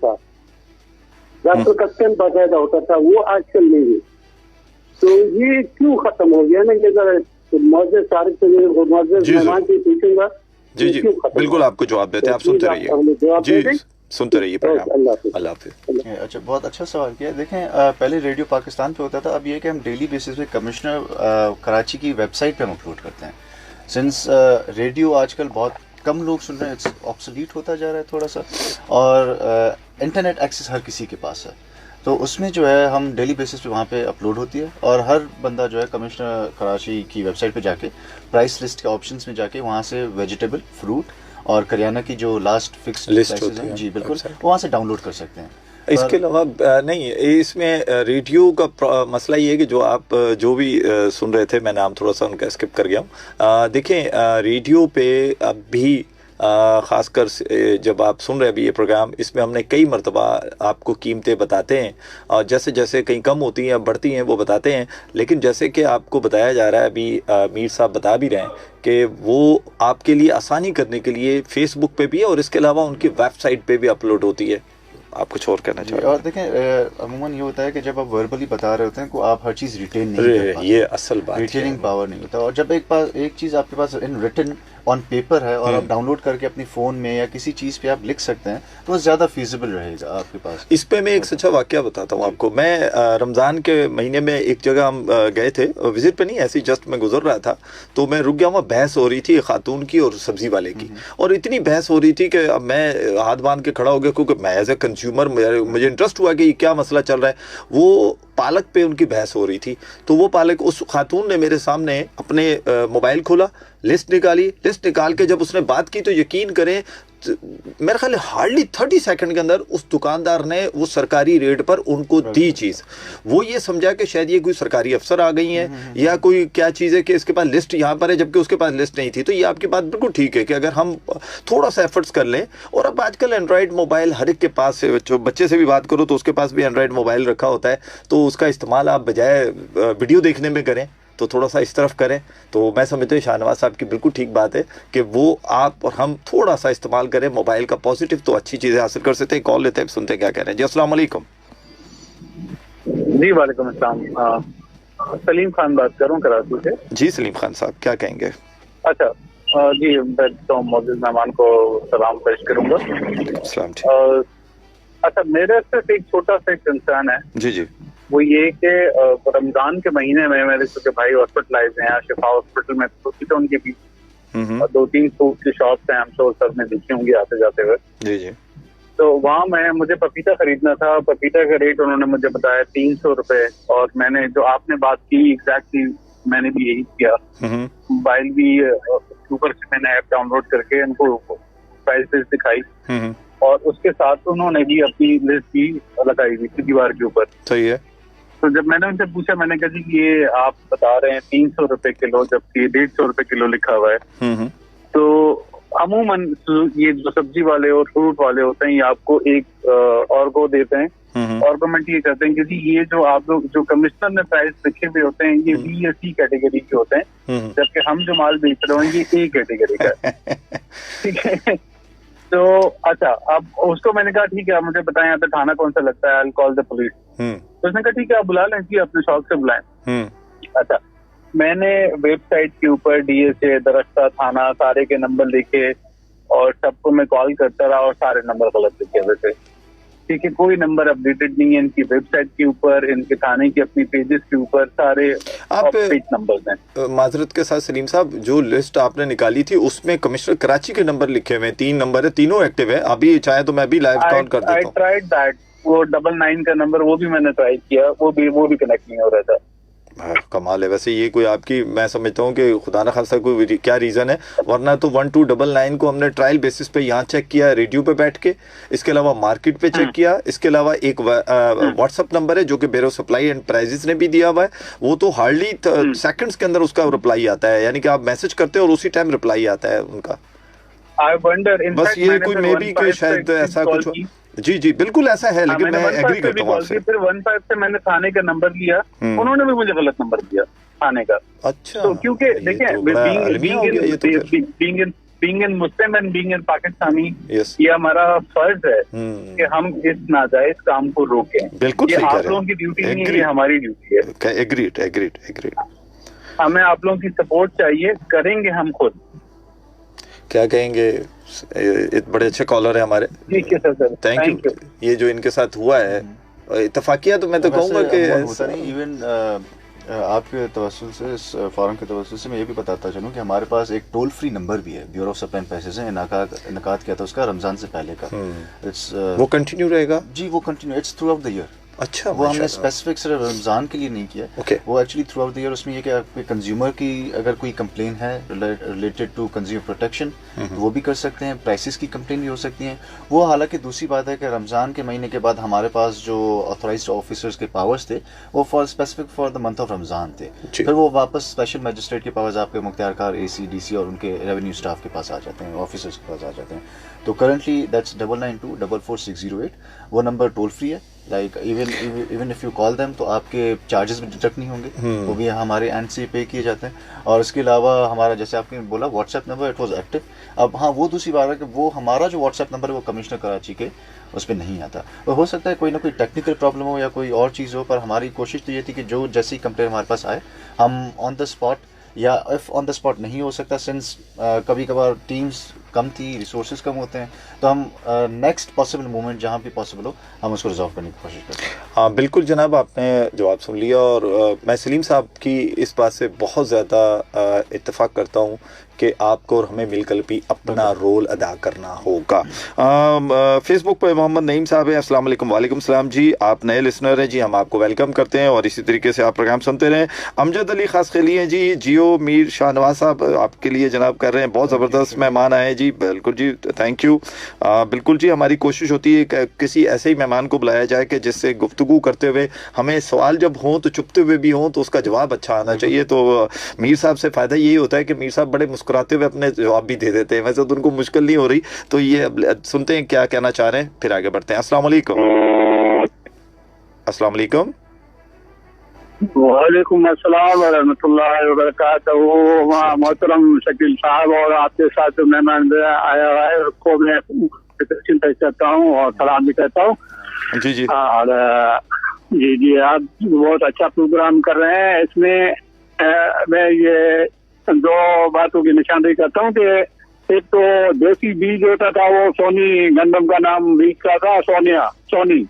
का स्टैंप बाकायदा होता था, वो आजकल नहीं है। तो ये क्यों खत्म हो गया ना? ये अगर मौजूद तारीख से मेहमान से पूछूंगा। जी जी बिल्कुल आपको जवाब देते हैं, आप सुनते रहिए जी, सुनते रहिए प्रोग्राम। अल्लाह हाफिज़। अच्छा, बहुत अच्छा सवाल किया। देखें पहले रेडियो पाकिस्तान पे होता था, अब ये कि हम डेली बेसिस पे कमिश्नर कराची की वेबसाइट पे हम अपलोड करते हैं। सिंस रेडियो आजकल बहुत कम लोग सुन रहे हैं, इट्स ऑब्सोलीट होता जा रहा है थोड़ा सा, और इंटरनेट एक्सेस हर किसी के पास है, तो उसमें जो है हम डेली बेसिस पे वहाँ पे अपलोड होती है और हर बंदा जो है कमिश्नर कराची की वेबसाइट पे जाके प्राइस लिस्ट के ऑप्शंस में जाके वहाँ से वेजिटेबल, फ्रूट और करियाना की जो लास्ट फिक्स्ड लिस्ट होती है, जी बिल्कुल, वहाँ से डाउनलोड कर सकते हैं। इसके अलावा नहीं, इसमें रेडियो का मसला ये है कि जो आप जो भी सुन रहे थे, मैं नाम थोड़ा सा उनका स्किप कर गया हूँ। देखें रेडियो पे अब भी ख़ासकर जब आप सुन रहे हैं अभी ये प्रोग्राम, इसमें हमने कई मरतबा आपको कीमतें बताते हैं और जैसे जैसे कहीं कम होती हैं बढ़ती हैं वो बताते हैं, लेकिन जैसे कि आपको बताया जा रहा है अभी, मीर साहब बता भी रहे हैं कि वो आपके लिए आसानी करने के लिए फेसबुक पे भी है और इसके अलावा उनकी वेबसाइट पे भी अपलोड होती है। आप कुछ और कहना चाहिए? और देखें अमूमन ये होता है कि जब आप वर्बली बता रहे होते हैं को आप हर चीज़ रिटेन नहीं कर पाते, ये असल बात, रिटेनिंग पावर नहीं होता। और जब एक चीज़ आपके पास इन रिटन ऑन पेपर है और आप डाउनलोड करके अपनी फ़ोन में या किसी चीज़ पे आप लिख सकते हैं तो ज़्यादा फीजिबल रहेगा आपके पास। इस पे मैं एक सच्चा वाकया बताता हूँ आपको। मैं रमज़ान के महीने में एक जगह हम गए थे, विजिट पे नहीं, ऐसे जस्ट मैं गुजर रहा था, तो मैं रुक गया, वहाँ बहस हो रही थी खातून की और सब्जी वाले की, और इतनी बहस हो रही थी कि अब मैं हाथ बांध के खड़ा हो गया, क्योंकि मैं एज ए कंज्यूमर, मुझे इंटरेस्ट हुआ कि ये क्या मसला चल रहा है। वो पालक पे उनकी बहस हो रही थी, तो वो पालक, उस खातून ने मेरे सामने अपने मोबाइल खोला, लिस्ट निकाली, लिस्ट निकाल के जब उसने बात की तो यकीन करें मेरे ख्याल हार्डली 30 सेकंड के अंदर उस दुकानदार ने वो सरकारी रेट पर उनको दी चीज़। वो ये समझा कि शायद ये कोई सरकारी अफसर आ गई हैं या कोई क्या चीज़ है कि इसके पास लिस्ट यहाँ पर है, जबकि उसके पास लिस्ट नहीं थी। तो ये आपकी बात बिल्कुल ठीक है कि अगर हम थोड़ा सा एफर्ट्स कर लें, और अब आजकल एंड्रॉयड मोबाइल हर एक के पास है, बच्चे से भी बात करो तो उसके पास भी एंड्रॉयड मोबाइल रखा होता है, तो उसका इस्तेमाल आप बजाय वीडियो देखने में करें तो थोड़ा सा इस तरफ करें। तो मैं समझता हूँ शाहनवाज साहब की बिल्कुल ठीक बात है कि वो आप और हम थोड़ा सा इस्तेमाल करें मोबाइल का पॉजिटिव, तो अच्छी चीज़ें हासिल कर सकते हैं। कॉल लेते हैं, सुनते हैं क्या कह रहे हैं जी। अस्सलाम वालेकुम। जी वालेकुम अस्सलाम। सलीम खान बात कर रहा हूँ कराची से। जी सलीम खान साहब, क्या कहेंगे? अच्छा जी, मैं तो मौजूद मेहमान को सलाम पेश करूँगा। सलाम। ठीक। अच्छा, मेरे सिर्फ एक छोटा सा कंसर्न है जी जी, वो ये कि रमजान के महीने में मेरे चूंकि भाई हॉस्पिटलाइज हैं, शिफा हॉस्पिटल में, तो उनके भी 2-3 फ्रूट की शॉप्स हैं, हम तो सब ने देखी होंगी आते जाते हुए। जी जी। तो वहाँ मुझे पपीता खरीदना था। पपीता का रेट उन्होंने मुझे बताया 300 रुपए, और मैंने जो आपने बात की एग्जैक्टली मैंने भी यही किया। मोबाइल भी ऊपर से मैंने ऐप डाउनलोड करके उनको प्राइसेस दिखाई, और उसके साथ उन्होंने भी अपनी लिस्ट भी लगाई हुई थी दीवार के ऊपर। सही है। तो जब मैंने उनसे पूछा, मैंने कहा जी ये आप बता रहे हैं 300 रुपए किलो, जबकि 150 रुपए किलो लिखा हुआ है। तो अमूमन ये जो सब्जी वाले और फ्रूट वाले होते हैं, ये आपको एक ऑर्गो देते हैं, ऑर्गोमेंट ये कहते हैं कि जी ये जो आप लोग जो कमिश्नर ने प्राइस लिखे हुए होते हैं ये बी या सी कैटेगरी के होते हैं, जबकि हम जो माल बेच रहे हैं ये ए कैटेगरी का है। ठीक है। तो अच्छा, अब उसको मैंने कहा ठीक है आप मुझे बताएं यहाँ पे थाना कौन सा लगता है, I will call the police. तो उसने कहा ठीक है आप बुला लें जी, अपने शौक से बुलाएं। अच्छा, मैंने वेबसाइट के ऊपर DSA, दरख्ता, थाना सारे के नंबर लिखे और सबको मैं कॉल करता रहा और सारे नंबर गलत लिखे हुए थे। ठीक है, कोई नंबर अपडेटेड नहीं है इनकी वेबसाइट के ऊपर, इनके थाने की अपनी पेजेस के ऊपर सारे आप नंबर्स हैं। माजरत के साथ सलीम साहब, जो लिस्ट आपने निकाली थी उसमें कमिश्नर कराची के नंबर लिखे हुए हैं, 3 नंबर है, तीनों एक्टिव है। अभी चाहे तो मैं भी लाइव काउंट कर देता हूं। I tried that, वो 99 का नंबर वो भी मैंने ट्राई किया, वो भी कनेक्ट नहीं हो रहा था। कमाल है। वैसे ये कोई आपकी, मैं समझता हूँ कि खुदा न खासा कोई क्या रीज़न है, वरना तो 1299 को हमने ट्रायल बेसिस पे यहाँ चेक किया, रेडियो पे बैठ के, इसके अलावा मार्केट पे चेक किया, इसके अलावा एक व्हाट्सअप नंबर है जो कि ब्यूरो सप्लाई एंड प्राइजेस ने भी दिया हुआ है, वो तो हार्डली सेकंड्स के अंदर उसका रिप्लाई आता है, यानी कि आप मैसेज करते हो और उसी टाइम रिप्लाई आता है उनका। बस ये कोई मे बी कि शायद ऐसा कुछ। जी जी बिल्कुल ऐसा है, लेकिन मैं एग्री करता हूँ आपसे। फिर 15 से मैंने थाने का नंबर लिया, उन्होंने भी मुझे गलत नंबर दिया थाने का। अच्छा, तो क्योंकि देखिए being in Muslim and being in Pakistani, ये हमारा फर्ज है कि हम इस नाजायज काम को रोकें। बिल्कुल, ये आप लोगों की ड्यूटी नहीं है, ये हमारी ड्यूटी है। एग्रीड। हमें आप लोगों की सपोर्ट चाहिए, करेंगे हम खुद। क्या कहेंगे, बड़े अच्छे कॉलर है हमारे। ठीक है सर, थैंक यू। ये जो इनके साथ हुआ है इत्तफाकिया, तो मैं तो कहूँगा कि होता नहीं। इवन आपके तवस्सुल से, इस फॉरम के तवस्सुल से मैं ये भी बताता चलूँ कि हमारे पास एक टोल फ्री नंबर भी है, bureau of supply and prices है, इनकाद किया था उसका रमजान से पहले का। इट्स वो कंटिन्यू रहेगा जी, वो continue, it's through out the year. अच्छा, वो हमने स्पेसिफिक सिर्फ रमजान के लिए नहीं किया। वो actually through out the year. उसमें ये कि आपके कंज्यूमर की अगर कोई कंप्लेन है रिलेटेड टू कंज्यूमर प्रोटेक्शन, तो वो भी कर सकते हैं, प्राइसेस की कंप्लेन भी हो सकती हैं वो। हालांकि दूसरी बात है कि रमजान के महीने के बाद हमारे पास जो ऑथोराइज्ड ऑफिसर्स के पावर्स थे वो specific for the month of Ramzan थे। फिर वो वापस स्पेशल मजिस्ट्रेट के पावर्स आपके मुख्तियारकार AC DC और उनके रेवेन्यू स्टाफ के पास आ जाते हैं, ऑफिसर्स के पास आ जाते हैं। तो करंटली दैट्स 99244608, वो नंबर टोल फ्री है। Like even if you call them तो आपके चार्जेस भी डिडक्ट नहीं होंगे, वो भी हमारे एंड से पे किए जाते हैं। और इसके अलावा हमारा, जैसे आपने बोला, WhatsApp number it was active. अब हाँ, वो दूसरी बात है कि वो हमारा जो व्हाट्सएप नंबर है वो कमिश्नर कराची के उस पर नहीं आता। तो हो सकता है कोई ना कोई टेक्निकल प्रॉब्लम हो या कोई और चीज़ हो, पर हमारी कोशिश तो ये थी कि जो जैसी कंप्लेन हमारे पास आए हम ऑन द स्पॉट, या इफ़ ऑन द स्पॉट नहीं हो सकता सिंस कभी कभार टीम्स कम थी, रिसोर्सेज कम होते हैं, तो हम नेक्स्ट पॉसिबल मोमेंट जहाँ भी पॉसिबल हो हम उसको रिजॉल्व करने की कोशिश करते हैं। हाँ बिल्कुल जनाब, आपने जवाब सुन लिया और मैं सलीम साहब की इस बात से बहुत ज़्यादा इत्तेफाक करता हूँ कि आपको और हमें मिलकर भी अपना रोल अदा करना होगा। फेसबुक पर मोहम्मद नईम साहब हैं, अस्सलाम वालेकुम। वालेकुम सलाम जी, आप नए लिसनर हैं जी, हम आपको वेलकम करते हैं और इसी तरीके से आप प्रोग्राम सुनते रहें। अमजद अली खास खेली हैं जी, जियो मीर शाहनवाज साहब आपके लिए जनाब कर रहे हैं, बहुत ज़बरदस्त मेहमान आए जी, बिल्कुल जी, थैंक यू। बिल्कुल जी, हमारी कोशिश होती है कि किसी ऐसे ही मेहमान को बुलाया जाए कि जिससे गुफ्तगू करते हुए हमें सवाल जब हों तो चुपते हुए भी हों तो उसका जवाब अच्छा आना चाहिए। तो मीर साहब से फ़ायदा यही होता है कि मीर साहब बड़े मुस्कुराते हुए अपने जवाब भी दे देते हैं, वैसे तो उनको मुश्किल नहीं हो रही। तो ये अब सुनते हैं क्या कहना चाह रहे हैं, फिर आगे बढ़ते हैं। अस्सलाम वालेकुम। अस्सलाम वालेकुम। वालेकुम अस्सलाम व रहमतुल्लाहि व बरकातहू। मोहतरम शकील साहब और आपके साथ जो मेहमान आया है उसको मैं चिंता करता हूँ और सलाम भी कहता हूँ। जी जी। और जी जी, आप बहुत अच्छा प्रोग्राम कर रहे हैं। इसमें मैं ये दो बातों की निशानदेही करता हूँ कि एक तो देसी बीज होता था, वो सोनी गंदम का नाम बीज का था, सोनी।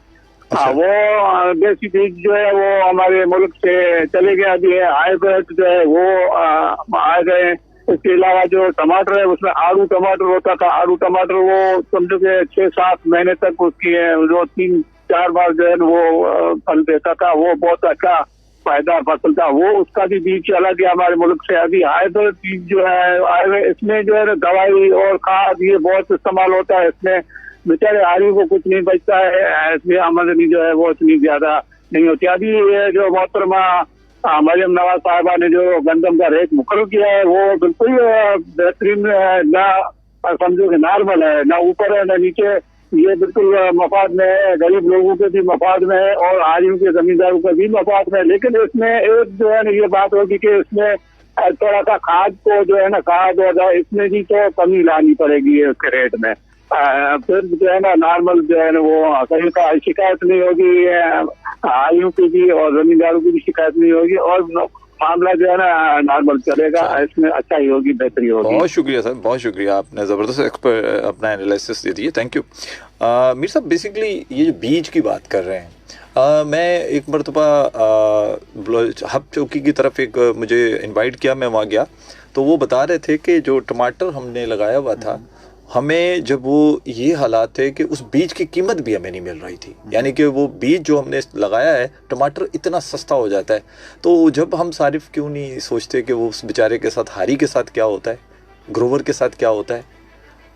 हाँ, वो देसी बीज जो है वो हमारे मुल्क से चले गया। अभी हाइब्रिड जो है वो आ गए। इसके अलावा जो टमाटर है उसमें आड़ू टमाटर होता था, आड़ू टमाटर वो समझो कि 6-7 महीने तक उसकी जो 3-4 बार जो है वो फल देता था, वो बहुत अच्छा फायदा फसल था। वो उसका भी बीज चला गया हमारे मुल्क से। अभी हाइब्रिड बीज जो है इसमें जो है दवाई और खाद ये बहुत इस्तेमाल होता है, इसमें बेचारे आदमी को कुछ नहीं बचता है, इसलिए आमदनी जो है वो इतनी ज्यादा नहीं होती। अभी ये जो मोहतरमा मरियम नवाज साहबा ने जो गंदम का रेट मुकर्रर किया है वो बिल्कुल बेहतरीन, ना समझो कि नॉर्मल है, ना ऊपर है ना नीचे, ये बिल्कुल मफाद में है, गरीब लोगों के भी मफाद में है और आदमी के जमींदारों के भी मफाद में है। लेकिन इसमें एक जो है ना ये बात होगी कि इसमें थोड़ा सा खाद को जो है ना, खाद और इसमें भी तो कमी लानी पड़ेगी उसके रेट में। फिर जो है ना नॉर्मल जो है ना वो कहीं का शिकायत नहीं होगी, आयु की भी और जमींदारों की भी शिकायत नहीं होगी और मामला जो है ना नॉर्मल चलेगा। इसमें अच्छा ही होगी, बेहतरी होगी। बहुत शुक्रिया सर, बहुत शुक्रिया, आपने ज़बरदस्त एक्सपर्ट अपना एनालिसिस दे दिए, थैंक यू। मीर साहब बेसिकली ये जो बीज की बात कर रहे हैं, मैं एक मरतबा हब चौकी की तरफ एक मुझे इनवाइट किया, मैं वहाँ गया तो वो बता रहे थे कि जो टमाटर हमने लगाया हुआ था, हमें जब वो ये हालात थे कि उस बीज की कीमत भी हमें नहीं मिल रही थी, यानी कि वो बीज जो हमने लगाया है टमाटर इतना सस्ता हो जाता है। तो जब हम सारिफ क्यों नहीं सोचते कि वो उस बेचारे के साथ, हारी के साथ क्या होता है, ग्रोवर के साथ क्या होता है।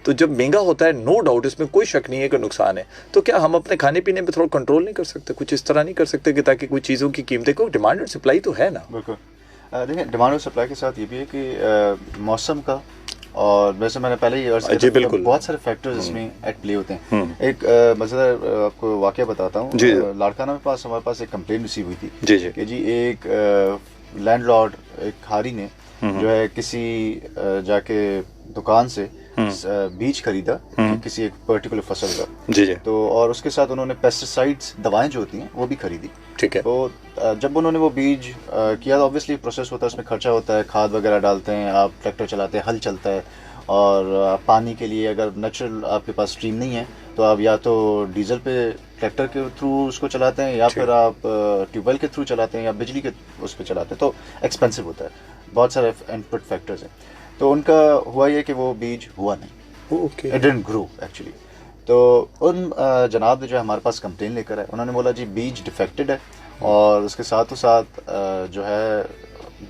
तो जब महंगा होता है, नो डाउट इसमें कोई शक नहीं है कि नुकसान है, तो क्या हम अपने खाने पीने पे थोड़ा कंट्रोल नहीं कर सकते, कुछ इस तरह नहीं कर सकते कि ताकि कोई चीज़ों की कीमतें को, डिमांड और सप्लाई तो है ना। बिल्कुल, देखिए डिमांड और सप्लाई के साथ ये भी है कि मौसम का, और वैसे मैंने पहले ही अर्ज किया था, बहुत सारे फैक्टर्स इसमें एट प्ले होते हैं। एक मज़ेदार आपको वाकया बताता हूँ। लाड़काना में पास हमारे पास एक कंप्लेंट रिसीव हुई थी कि जी एक लैंडलॉर्ड, एक हारी ने जो है किसी जाके दुकान से बीज खरीदा किसी एक पर्टिकुलर फसल का, जी तो और उसके साथ उन्होंने पेस्टिसाइड्स, दवाएं जो होती हैं वो भी खरीदी। ठीक है। तो जब उन्होंने वो बीज किया तो ऑब्वियसली प्रोसेस होता है, उसमें खर्चा होता है, खाद वगैरह डालते हैं, आप ट्रैक्टर चलाते हैं, हल चलता है, और पानी के लिए अगर नेचुरल आपके पास स्ट्रीम नहीं है तो आप या तो डीजल पे ट्रैक्टर के थ्रू उसको चलाते हैं या फिर आप ट्यूबवेल के थ्रू चलाते हैं या बिजली के उस पर चलाते हैं, तो एक्सपेंसिव होता है, बहुत सारे इनपुट फैक्टर्स हैं। तो उनका हुआ ये कि वो बीज हुआ नहीं, इट डिडंट ग्रो एक्चुअली। तो उन जनाब ने जो है हमारे पास कंप्लेन लेकर आए, उन्होंने बोला जी बीज डिफेक्टेड है, और उसके साथ जो है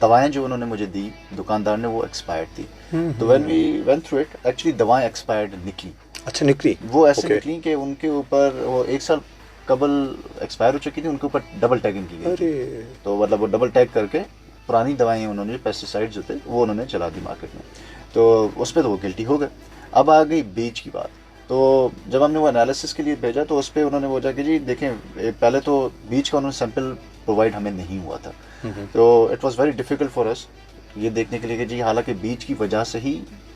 दवाएं जो उन्होंने मुझे दी दुकानदार ने वो एक्सपायर्ड थी। तो when we went through it, actually दवाएं एक्सपायर्ड निकली। अच्छा, निकली वो ऐसे निकली कि उनके ऊपर वो 1 साल कबल एक्सपायर हो चुकी थी, उनके ऊपर डबल टैगिंग की गई थी। तो मतलब वो डबल टैग करके पुरानी दवाएं उन्होंने, पेस्टिसाइड्स होते वो उन्होंने चला दी मार्केट में, तो उस पर तो वो गिल्टी हो गए। अब आ गई बीज की बात। तो जब हमने वो एनालिसिस के लिए भेजा तो उस पर उन्होंने बोला कि जी देखें, पहले तो बीज का उन्होंने सैंपल प्रोवाइड हमें नहीं हुआ था, तो it was very difficult for us ये देखने के लिए कि जी हालांकि बीज की वजह से ही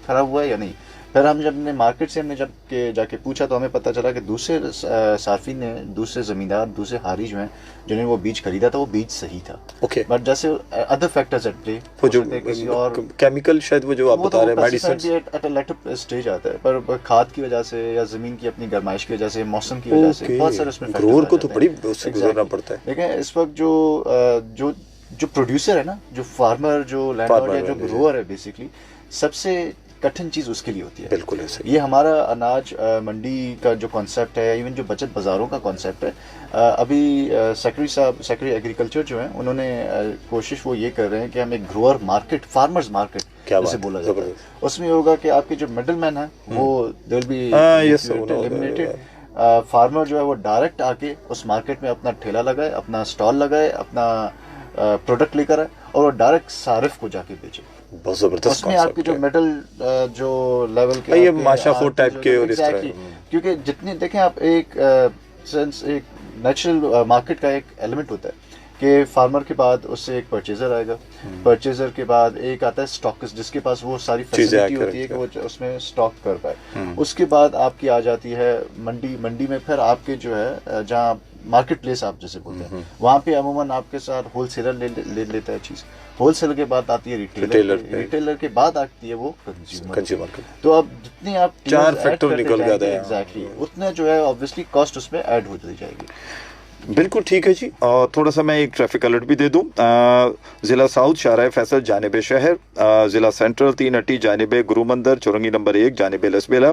खराब हुआ है या नहीं। फिर हम जब ने मार्केट से हमने जब के जाके पूछा तो हमें पता चला कि दूसरे सार्फिन ने, दूसरे जमींदार, दूसरे हारी जो हैं जिन्होंने वो बीज खरीदा था वो बीज सही था। ओके, बट जैसे अदर फैक्टर्स एट प्ले, वो जो और केमिकल शायद वो जो आप बता रहे हैं medicine at a later stage आता है, पर खाद की वजह से या जमीन की अपनी गर्माइश की वजह से, मौसम की वजह से बहुत सारे उसमें ग्रोअर को तो बड़ी उससे गुजरना पड़ता है। देखें इस वक्त जो प्रोड्यूसर है ना, जो फार्मर, जो लैंडलॉर्ड या जो ग्रोअर है बेसिकली, सबसे कठिन चीज़ उसके लिए होती है। बिल्कुल ऐसे। ये हमारा अनाज मंडी का जो कॉन्सेप्ट है, इवन जो बचत बाज़ारों का कॉन्सेप्ट है, अभी सेक्रेटरी साहब, सेक्रेटरी एग्रीकल्चर जो है, उन्होंने कोशिश वो ये कर रहे हैं कि हम एक ग्रोअर मार्केट, फार्मर्स मार्केट जैसे बोला जाता है, उसमें होगा कि आपके जो मिडल मैन है वो they will be eliminated. Farmer जो है वो डायरेक्ट आके उस मार्केट में अपना ठेला लगाए, अपना स्टॉल लगाए, अपना प्रोडक्ट लेकर आए और वो डायरेक्ट सारिफ को जाके बेचे। बहुत जबरदस्त। उसमें आपके जो मिडल जो लेवल के ये माशाफूड टाइप के और इस तरह, क्योंकि जितने देखें आप एक सेंस एक नेचुरल मार्केट का एक एलिमेंट होता है कि फार्मर के बाद उससे एक परचेजर आएगा, परचेजर के बाद एक आता है स्टॉकिस्ट जिसके पास वो सारी फैसिलिटी होती है कि वो उसमें स्टॉक कर पाए। उसके बाद आपकी आ जाती है मंडी। मंडी में फिर आपके जो है जहाँ मार्केट प्लेस आप जैसे बोलते हैं, वहाँ पे अमूमन आपके साथ होलसेलर ले लेता है चीज़। होलसेलर के बाद आती है रिटेलर के बाद आती है वो कंज्यूमर। तो अब जितनी आप 4 फैक्टर निकल जाते हैं एग्जैक्टली, उतने जो है ऑब्वियसली कॉस्ट उसमें ऐड होती जाएगी। बिल्कुल ठीक है जी। और थोड़ा सा मैं एक ट्रैफिक अलर्ट भी दे दूं। ज़िला साउथ शाहराह फैसल जानिब शहर, ज़िला सेंट्रल 3 अट्टी जानिब गुरु मंदिर चौरंगी नंबर 1 जानिब लसबेला,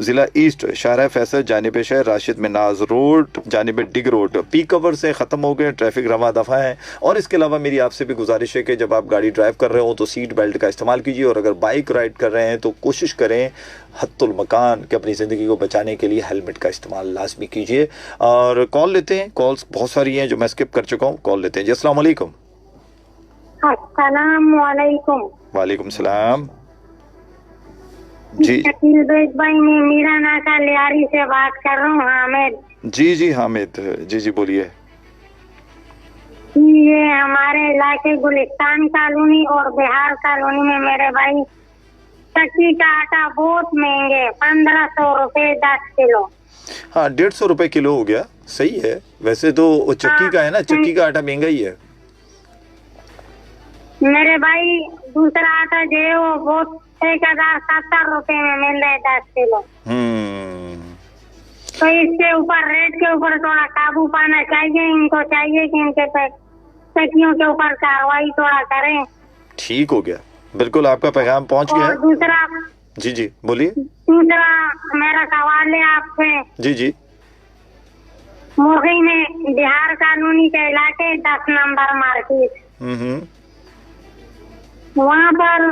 ज़िला ईस्ट शाहराह फैसल जानिब शहर राशिद मिनाज रोड जानिब डिग रोड पीक कवर से ख़त्म हो गए, ट्रैफिक रवा दफ़ा है। और इसके अलावा मेरी आपसे भी गुजारिश है कि जब आप गाड़ी ड्राइव कर रहे हो तो सीट बेल्ट का इस्तेमाल कीजिए, और अगर बाइक राइड कर रहे हैं तो कोशिश करें हत्तुल मकान कि अपनी ज़िंदगी को बचाने के लिए हेलमेट का इस्तेमाल लाजमी कीजिए। और कॉल लेते हैं, कॉल्स बहुत सारी हैं जो मैं स्किप कर चुका हूँ। कॉल लेते हैं जी। अस्सलाम वालेकुम। अस्सलाम वालेकुम। वालेकुम सलाम जी। भाई मैं मीरा नाका लियारी से बात कर रहा हूँ। हामिद जी हामिद जी बोलिए। ये हमारे इलाके गुलिस्तान कॉलोनी और बिहार कॉलोनी में मेरे भाई चक्की का आटा बहुत महंगे, 1500 रुपए 10 किलो। हाँ 150 रुपए किलो हो गया, सही है। वैसे तो वो चक्की का है ना, चक्की का आटा महंगा ही है मेरे भाई। दूसरा आटा जो है वो बहुत 1070 रुपए में मिल रहा है 10 किलो। तो इसके ऊपर रेट के ऊपर थोड़ा काबू पाना चाहिए। इनको चाहिए कि इनके चक्कियों के ऊपर कार्रवाई थोड़ा करें। ठीक हो गया, बिल्कुल आपका पैगाम पहुंच गया। दूसरा जी बोलिए। दूसरा मेरा सवाल है आपसे। जी मुर्गी में बिहार कॉलोनी के इलाके 10 नंबर मार्केट, वहाँ पर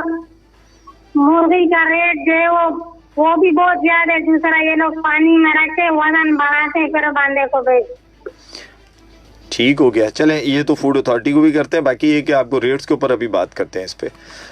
मुर्गी का रेट जो है वो भी बहुत ज्यादा है। दूसरा ये लोग पानी में रखते वजन बढ़ाते फिर बांधे को बेच। ठीक हो गया, चलें ये तो फूड अथॉरिटी को भी करते हैं। बाकी ये कि आपको रेट्स के ऊपर अभी बात करते हैं इस पे।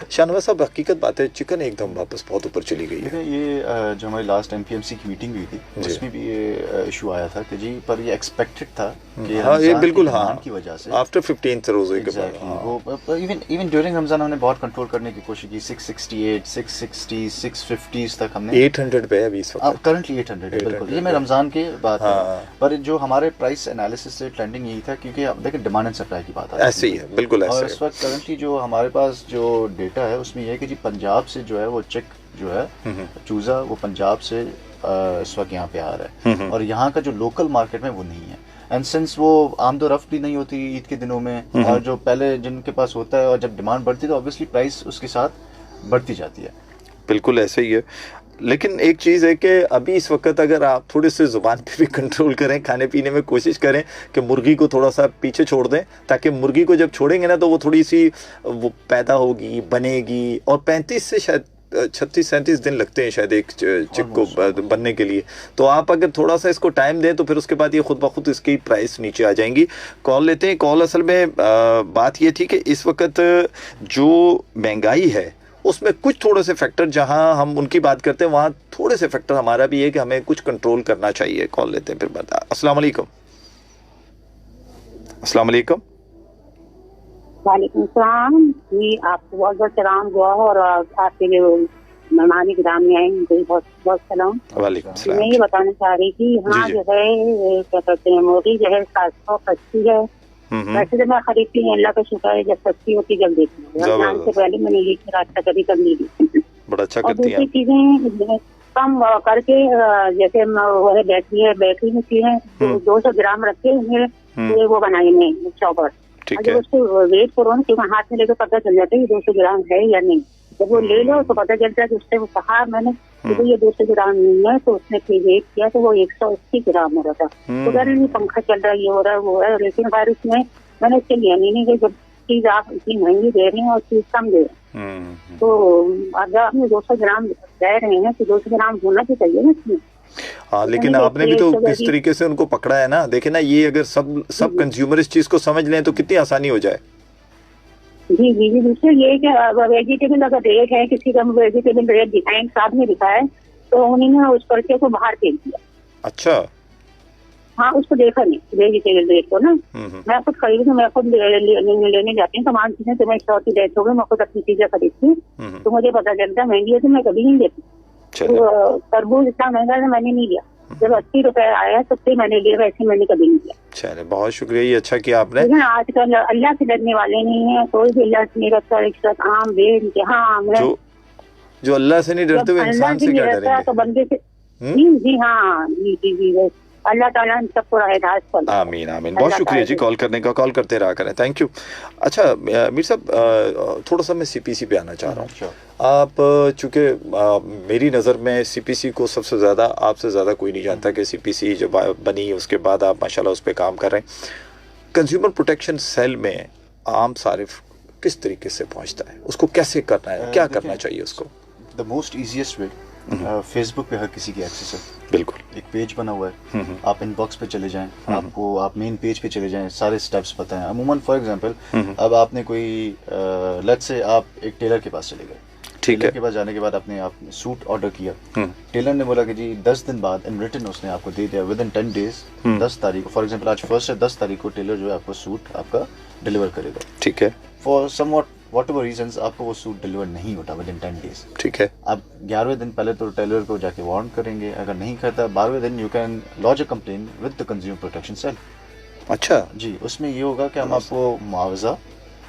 शाहनवाज साहब हकीकत बात है, चिकन एकदम वापस बहुत ऊपर चली गई है। ये जो हमारी लास्ट MPMC की मीटिंग हुई थी उसमें भी ये इशू आया था कि जी पर ये एक्सपेक्टेड था कि हाँ ये बिल्कुल की वजह से आफ्टर 15th रोजे के बाद वो इवन ड्यूरिंग रमजान हमने बहुत कंट्रोल करने की कोशिश की। 668, 660, 650 तक हमने 800 पे है अभी इस वक्त, करंटली 800 है। बिल्कुल ये मैं रमजान के बाद पर जो हमारे प्राइस एनालिसिस से ट्रेंडिंग यही था, क्योंकि आप देखें डिमांड एंड सप्लाई की बात है, ऐसे ही है बिल्कुल ऐसे। और इस वक्त करंटली जो हमारे पास जो डेटा है उसमें यह है कि जी पंजाब से जो है वो चिक जो है चूजा वो पंजाब से इस वक्त यहाँ पे आ रहा है, और यहाँ का जो लोकल मार्केट में वो नहीं है। एंड सिंस वो आमदोरफ्त भी नहीं होती ईद के दिनों में, और जो पहले जिनके पास होता है और जब डिमांड बढ़ती है तो ऑब्वियसली प्राइस उसके साथ बढ़ती जाती है। बिल्कुल ऐसे ही है। लेकिन एक चीज़ है कि अभी इस वक्त अगर आप थोड़े से ज़ुबान पे भी कंट्रोल करें, खाने पीने में कोशिश करें कि मुर्गी को थोड़ा सा पीछे छोड़ दें, ताकि मुर्गी को जब छोड़ेंगे ना तो वो थोड़ी सी वो पैदा होगी, बनेगी, और 35 से शायद 36-37 दिन लगते हैं शायद एक चिक को बनने के लिए। तो आप अगर थोड़ा सा इसको टाइम दें तो फिर उसके बाद ये खुद ब खुद इसकी प्राइस नीचे आ जाएंगी। कॉल लेते हैं। कॉल असल में बात ये थी कि इस वक्त जो महंगाई है उसमें कुछ थोड़े से फैक्टर, जहां हम उनकी बात करते हैं वहां थोड़े से फैक्टर हमारा भी है कि हमें कुछ कंट्रोल करना चाहिए। कॉल लेते हैं फिर बता। अस्सलाम वालेकुम। अस्सलाम वालेकुम। वालेकुम सलाम जी, आपको बहुत बहुत सलाम दुआ और आपके जो मेहमान ग्राम में आए उनको बहुत बहुत सलाम। वालेकुम सलाम। मैं ये बताना चाह रही थी, यहाँ जो है क्या कहते हैं मुर्गी जो है 780 है। वैसे तो मैं खरीदती हूँ, अल्लाह का शुक्र है, जब सस्ती होती जब देखती हूँ। रमजान से पहले मैंने ये रास्ता कभी नहीं ली। बड़ा अच्छा और करती हैं। दूसरी चीजें कम करके जैसे वो है बैटरी में चीजें 200 ग्राम रखे हुए वो बनाई चौपर। ठीक अगर है। उसको वेट करो ना, क्योंकि हाथ में लेकर पता चल जाता है 200 ग्राम है या नहीं। जब वो ले लो तो पता चलता है कि उससे वो कहा मैंने तो ये 200 ग्राम नहीं है, तो उसने फिर वेट किया तो वो 180 ग्राम हो रहा था। तो कह रहे पंखा चल रहा है, ये हो रहा है वो है, लेकिन खैर उसमें मैंने इसके लिया नहीं कि जब चीज आप इतनी महंगी दे रही हैं और चीज कम दे रहे हैं तो अगर आपने 200 ग्राम दे रहे हैं तो 200 ग्राम होना तो चाहिए ना इसमें। हाँ, लेकिन आपने भी तो किस तरीके से उनको पकड़ा है ना। देखे ना, ये अगर सब कंज्यूमर इस चीज को समझ लें तो कितनी आसानी हो जाए। जी जी जी। दूसरा ये कि वेजिटेबल अगर रेट है, किसी का वेजिटेबल रेट डिजाइन साहब ने लिखा है तो उन्होंने उस पर्चे को बाहर फेंक दिया। अच्छा। हाँ, उसको देखा नहीं वेजिटेबल रेट को ना। मैं खुद खरीद मैं खुद लेने जाती हूँ सामान चीजें, तो मैं शॉर्ट की डेथ हो गई, मैं खुद अपनी चीजें खरीदती हूँ तो मुझे पता चलता है महंगी है तो मैं कभी नहीं लेती। तो तरबूज इतना महंगा है मैंने नहीं लिया, जब 80 रुपए आया तो फिर मैंने लिया, वैसे मैंने कभी नहीं लिया। चले, बहुत शुक्रिया, ये अच्छा किया आपने। लेकिन आजकल अल्लाह से डरने वाले नहीं है, कोई भी अल्लाह से नहीं डरता। रिश्वत आम बेन के हाँ, जो अल्लाह से नहीं डरते वो इंसान से क्या डरेंगे? तो बंदे से जी हाँ जी जी जी, अल्लाह ताला हम सबको हिदायत करे। आमीन आमीन। बहुत शुक्रिया जी कॉल करने का, कॉल करते रहा करें, थैंक यू। अच्छा मीर साहब, थोड़ा सा मैं सीपीसी पे आना चाह रहा हूँ। आप चूँकि मेरी नज़र में सीपीसी को सबसे ज़्यादा, आपसे ज़्यादा कोई नहीं जानता कि सीपीसी जब बनी उसके बाद आप माशाल्लाह उस पर काम कर रहे हैं। कंज्यूमर प्रोटेक्शन सेल में आम सारिफ किस तरीके से पहुँचता है, उसको कैसे करना है, क्या करना चाहिए उसको? The most easiest way, Facebook पे हर किसी की एक्सेस है, बिल्कुल। एक पेज बना हुआ है, आप इनबॉक्स पे चले जाएं, आपको आप मेन पेज पे चले जाएं, सारे स्टेप्स पता हैं अमूमन। फॉर एग्जांपल अब आपने कोई लेट्स से आप एक टेलर के पास चले गए, ठीक है, टेलर के पास जाने के बाद आपने सूट ऑर्डर किया, टेलर ने बोला कि जी 10 दिन बाद इन रिटन उसने आपको दे दिया, विद इन 10 डेज 10 तारीख को, फॉर एग्जांपल आज 1 है, 10 तारीख को टेलर जो है आपको सूट आपका डिलीवर करेगा, ठीक है। फॉर whatever reasons आपको वो सूट डिलीवर नहीं होता विद इन 10 डेज, ठीक है। आप 11वें दिन पहले तो टेलर को जाके वार्न करेंगे, अगर नहीं करता 12वें दिन you can lodge a complaint with the consumer protection cell. अच्छा जी, उसमें ये होगा कि हम आपको मुआवजा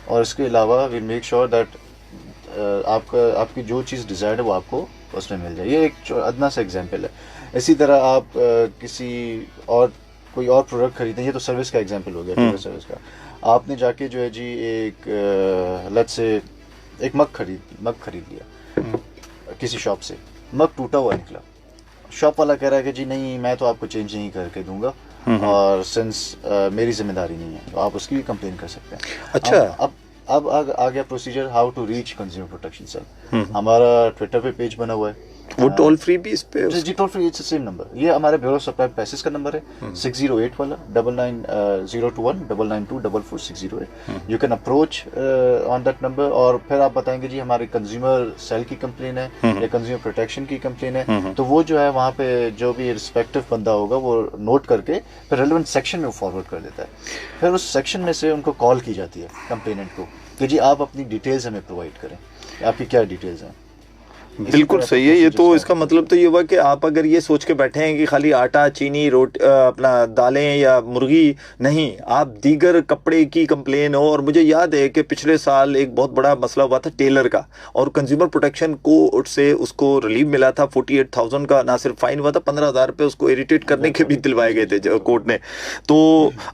और इसके अलावा वी मेक श्योर दैट आपकी जो चीज़ डिजायर्ड है वो आपको उसमें मिल जाए। ये एक अदना सा एग्जाम्पल है। इसी तरह आप किसी और कोई और प्रोडक्ट खरीदें, ये तो सर्विस का एग्जाम्पल हो गया, सर्विस का। आपने जाके जो है जी एक लेट्स से एक मग खरीद लिया किसी शॉप से, मग टूटा हुआ निकला, शॉप वाला कह रहा है कि जी नहीं मैं तो आपको चेंज नहीं करके दूंगा और सिंस मेरी जिम्मेदारी नहीं है, तो आप उसकी भी कंप्लेन कर सकते हैं। अच्छा, अब आ गया procedure how to reach consumer protection cell. हमारा ट्विटर पे पेज बना हुआ है, वो टोल फ्री भी इस पे जी toll free, it's the same number. ये हमारे ब्यूरो ऑफ सप्लाई प्राइसेस का नंबर है 608 वाला 99 021 992 608। You can approach on that number और फिर आप बताएंगे जी हमारे कंज्यूमर सेल की कंप्लेन है या कंज्यूमर प्रोटेक्शन की कंप्लेन है, तो वो जो है वहाँ पे जो भी रिस्पेक्टिव बंदा होगा वो नोट करके फिर रेलेवेंट सेक्शन में वो फॉरवर्ड कर देता है। फिर उस सेक्शन में से उनको कॉल की जाती है कंप्लेनेंट को कि जी आप अपनी डिटेल्स हमें प्रोवाइड करें, आपकी क्या डिटेल्स हैं। बिल्कुल सही है। ये तो इसका मतलब तो ये हुआ कि आप अगर ये सोच के बैठे हैं कि खाली आटा, चीनी, रोटी, अपना दालें या मुर्गी नहीं, आप दीगर कपड़े की कंप्लेन हो। और मुझे याद है कि पिछले साल एक बहुत बड़ा मसला हुआ था टेलर का, और कंज्यूमर प्रोटेक्शन कोर्ट से उसको रिलीव मिला था 48,000 का, ना सिर्फ फाइन हुआ था, 15,000 रुपये उसको इरिटेट करने के भी दिलवाए गए थे कोर्ट ने। तो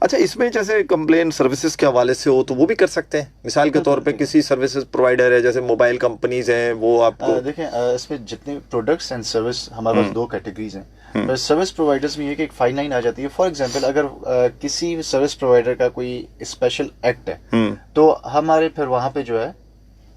अच्छा, इसमें जैसे कंप्लेन सर्विसेज के हवाले से हो तो वो भी कर सकते हैं। मिसाल के तौर पर किसी सर्विसेज प्रोवाइडर है, जैसे मोबाइल कंपनीज हैं, वो आपको देखें इसमें जितने प्रोडक्ट्स एंड सर्विस हमारे पास 2 कैटेगरीज हैं। पर सर्विस प्रोवाइडर्स में ये कि एक फाइन लाइन आ जाती है। फॉर एग्जांपल अगर किसी सर्विस प्रोवाइडर का कोई स्पेशल एक्ट है तो हमारे फिर वहाँ पे जो है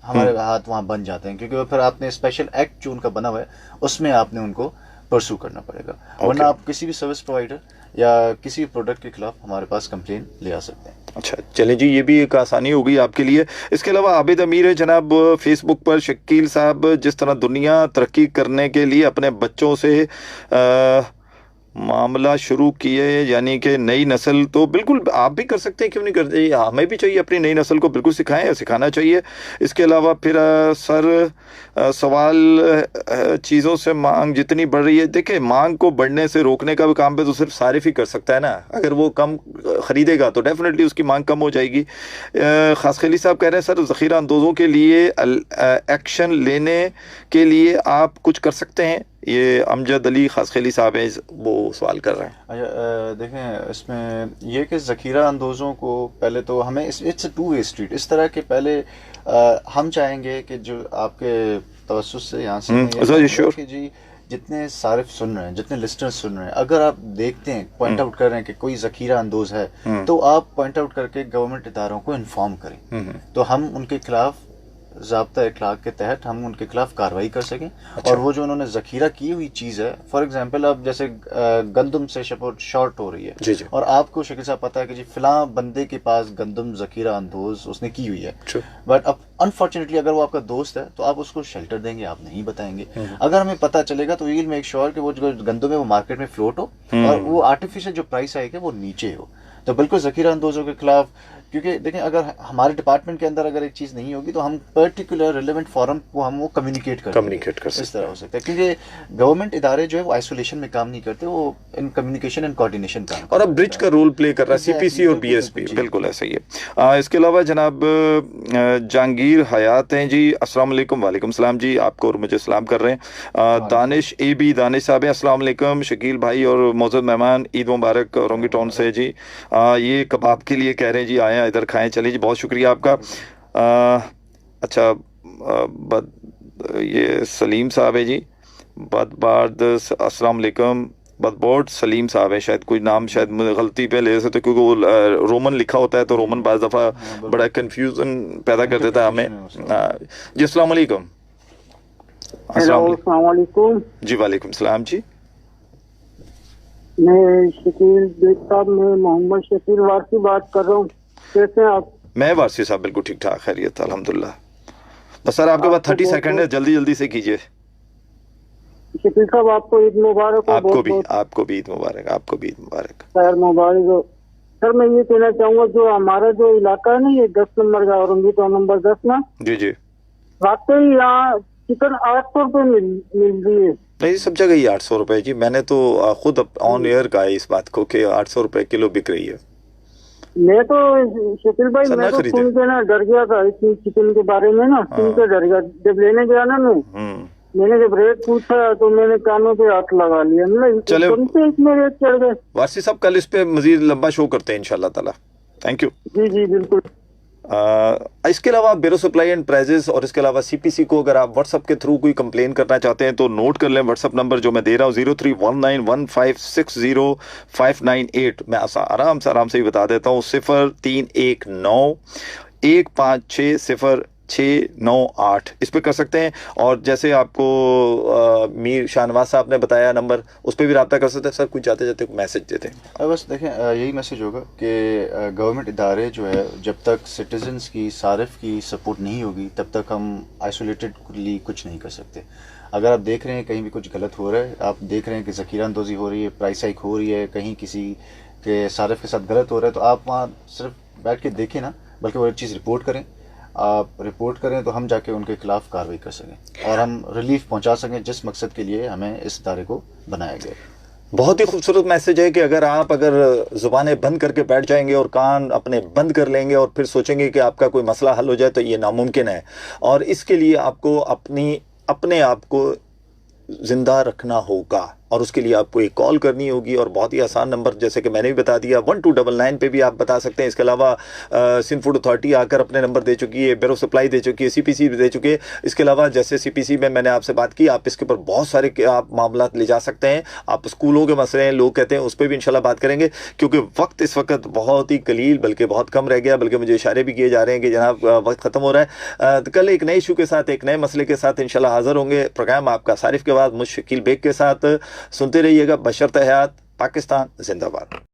हमारे हाथ वहाँ बन जाते हैं, क्योंकि फिर आपने स्पेशल एक्ट जो उनका बना हुआ है उसमें आपने उनको परसू करना पड़ेगा, वरना आप किसी भी सर्विस प्रोवाइडर या किसी प्रोडक्ट के खिलाफ हमारे पास कंप्लेन ले आ सकते हैं। अच्छा चलें जी, ये भी एक आसानी हो गई आपके लिए। इसके अलावा आबिद अमीर है जनाब फेसबुक पर। शकील साहब, जिस तरह दुनिया तरक्की करने के लिए अपने बच्चों से मामला शुरू किए, यानी कि नई नस्ल, तो बिल्कुल आप भी कर सकते हैं, क्यों नहीं करते? हमें भी चाहिए अपनी नई नस्ल को बिल्कुल सिखाएं या सिखाना चाहिए। इसके अलावा फिर सर सवाल चीज़ों से मांग जितनी बढ़ रही है, देखिए मांग को बढ़ने से रोकने का भी काम पे तो सिर्फ सारिफ ही कर सकता है ना। अगर वो कम ख़रीदेगा तो डेफिनेटली उसकी मांग कम हो जाएगी। खासखली साहब कह रहे हैं सर ज़ख़ीरा अंदोज़ों के लिए एक्शन लेने के लिए आप कुछ कर सकते हैं। ये अमजद अली खासखली साहब हैं, वो सवाल कर रहे हैं। अच्छा देखें, इसमें यह कि ज़ख़ीरा अंदोज़ों को पहले तो हमें इट्स अ 2 वे स्ट्रीट। इस तरह के पहले हम चाहेंगे कि जो आपके तवज्जुह से यहाँ से कि जी जितने सारिफ सुन रहे हैं, जितने लिस्टनर्स सुन रहे हैं, अगर आप देखते हैं, पॉइंट आउट कर रहे हैं कि कोई ज़खीरा अंदोज है, तो आप पॉइंट आउट करके गवर्नमेंट इदारों को इन्फॉर्म करें, तो हम उनके खिलाफ ज़ाब्ता इखलाक के तहत हम उनके खिलाफ कार्रवाई कर सकें। अच्छा। और वो जो उन्होंने ज़खीरा की हुई चीज़ है, फॉर एग्जांपल अब जैसे गंदम से शॉर्ट हो रही है जी। और आपको शकील साहब पता है कि जी फिलहाल बंदे के पास गंदम ज़खीरा अंदोज उसने की हुई है, बट अब अनफॉर्चुनेटली अगर वो आपका दोस्त है तो आप उसको शेल्टर देंगे, आप नहीं बताएंगे। अगर हमें पता चलेगा तो वील मेक श्योर कि वो जो गंदम है वो मार्केट में फ्लोट हो और वो आर्टिफिशियल जो प्राइस आएगा वो नीचे हो। तो बिल्कुल ज़खीरा अंदोजों के खिलाफ, क्योंकि देखें अगर हमारे डिपार्टमेंट के अंदर अगर एक चीज़ नहीं होगी तो हम पर्टिकुलर रिलेवेंट फॉरम को हम वो कम्युनिकेट कर सकते, इस तरह हो सकता है। क्योंकि गवर्नमेंट इदारे जो है वो आइसोलेशन में काम नहीं करते, वो इन कम्युनिकेशन एंड कोऑर्डिनेशन काम और अब ब्रिज का रोल प्ले कर रहा है सीपीसी और बीएसपी, बिल्कुल ऐसा ही है। इसके अलावा जनाब जहांगीर हयात हैं जी, अस्सलाम वालेकुम। वालेकुम सलाम जी, आपको और मुझे सलाम कर रहे हैं। दानिश AB दानिश साहब हैं, अस्सलाम वालेकुम। शकील भाई और मौजूद मेहमान, ईद मुबारक रोंगी टाउन से जी। ये कबाब के लिए कह रहे हैं जी, आए इधर खाएं। चलिए जी, बहुत शुक्रिया आपका। अच्छा, ये सलीम साहब है जी, बदबार्द, अस्सलाम वालेकुम। बदबोर्ड सलीम साहब है, शायद कोई नाम शायद मुझे गलती पे ले सकते, क्योंकि वो रोमन लिखा होता है तो रोमन बाज़ दफ़ा बड़ा कंफ्यूजन पैदा कर देता है हमें। जी अस्सलाम वालेकुम। अस्सलाम वालेकुम जी। वालेकुम सलाम जी। मैं शकील बेग साहब, मैं मोहम्मद शकील वारसी बात कर रहा हूँ। कैसे हैं आप? मैं वारसी साहब बिल्कुल ठीक ठाक, खैरियत अल्हम्दुलिल्लाह। बस सर आपके पास 30 सेकंड है, जल्दी जल्दी से कीजिए। शकील साहब आपको ईद मुबारक हो। आपको भी ईद मुबारक, आपको भी ईद मुबारक, खैर मुबारक हो। सर मैं ये कहना चाहूँगा, जो हमारा जो इलाका है ना, ये 10 नंबर का औरंगी टाउन नंबर 10 ना जी, वाकई यहाँ चिकन 800 रुपये मिल रही है। नहीं, सब जगह ही 800 रुपए जी। मैंने तो खुद ऑन एयर कहा है इस बात को कि 800 रुपए किलो बिक रही है। मैं तो शकील भाई, मैं तो सुन के ना डर गया था इतनी चिकन के बारे में ना, सुन के डर गया। जब लेने गया ना मैंने जब रेट पूछा तो मैंने कानों पे हाथ लगा लिया। चले इतने रेट चढ़ गए। वारसी साहब कल इस पे मजीद लंबा शो करते हैं इंशाल्लाह ताला। Thank you. जी बिल्कुल। इसके अलावा ब्यूरो सप्लाई एंड प्राइजेस और इसके अलावा सीपीसी को अगर आप व्हाट्सएप के थ्रू कोई कंप्लेन करना चाहते हैं तो नोट कर लें। व्हाट्सएप नंबर जो मैं दे रहा हूँ 0319156059 मैं आराम से ही बता देता हूँ, 0319156069 इस पे कर सकते हैं। और जैसे आपको मीर शाहनवाज साहब ने बताया नंबर, उस पर भी रब्ता कर सकते हैं। सर कुछ जाते जाते मैसेज देते हैं। बस देखें, यही मैसेज होगा कि गवर्नमेंट इदारे जो है, जब तक सिटीजन्स की सारिफ की सपोर्ट नहीं होगी तब तक हम आइसोलेटेडली कुछ नहीं कर सकते। अगर आप देख रहे हैं कहीं भी कुछ गलत हो रहा है, आप देख रहे हैं कि ज़खीरा अंदोज़ी हो रही है, प्राइस हाइक हो रही है, कहीं किसी के सारिफ के साथ गलत हो रहा है, तो आप वहाँ सिर्फ बैठ के देखें ना, बल्कि वो चीज़ रिपोर्ट करें। आप रिपोर्ट करें तो हम जाके उनके खिलाफ कार्रवाई कर सकें और हम रिलीफ पहुंचा सकें, जिस मकसद के लिए हमें इस इदारे को बनाया गया। बहुत ही खूबसूरत मैसेज है कि अगर ज़ुबानें बंद करके बैठ जाएंगे और कान अपने बंद कर लेंगे और फिर सोचेंगे कि आपका कोई मसला हल हो जाए, तो ये नामुमकिन है। और इसके लिए आपको अपने आप को ज़िंदा रखना होगा और उसके लिए आपको एक कॉल करनी होगी। और बहुत ही आसान नंबर, जैसे कि मैंने भी बता दिया, 1299 पे भी आप बता सकते हैं। इसके अलावा सिंध फूड अथॉरिटी आकर अपने नंबर दे चुकी है, ब्यूरो सप्लाई दे चुकी है, सीपीसी भी दे चुकी है। इसके अलावा जैसे सीपीसी में मैंने आपसे बात की, आप इसके ऊपर बहुत सारे आप मामला ले जा सकते हैं। आप स्कूलों के मसले हैं, लोग कहते हैं, उस पर भी इंशाल्लाह बात करेंगे, क्योंकि वक्त इस वक्त बहुत ही कलील, बल्कि बहुत कम रह गया, बल्कि मुझे इशारे भी किए जा रहे हैं कि जनाब वक्त ख़त्म हो रहा है। तो कल एक नए इशू के साथ, एक नए मसले के साथ इंशाल्लाह हाज़िर होंगे। प्रोग्राम आपका सारिफ के बाद मुझ शकील बेग के साथ। सुनते रहिएगा। बशर्ते हयात, पाकिस्तान जिंदाबाद।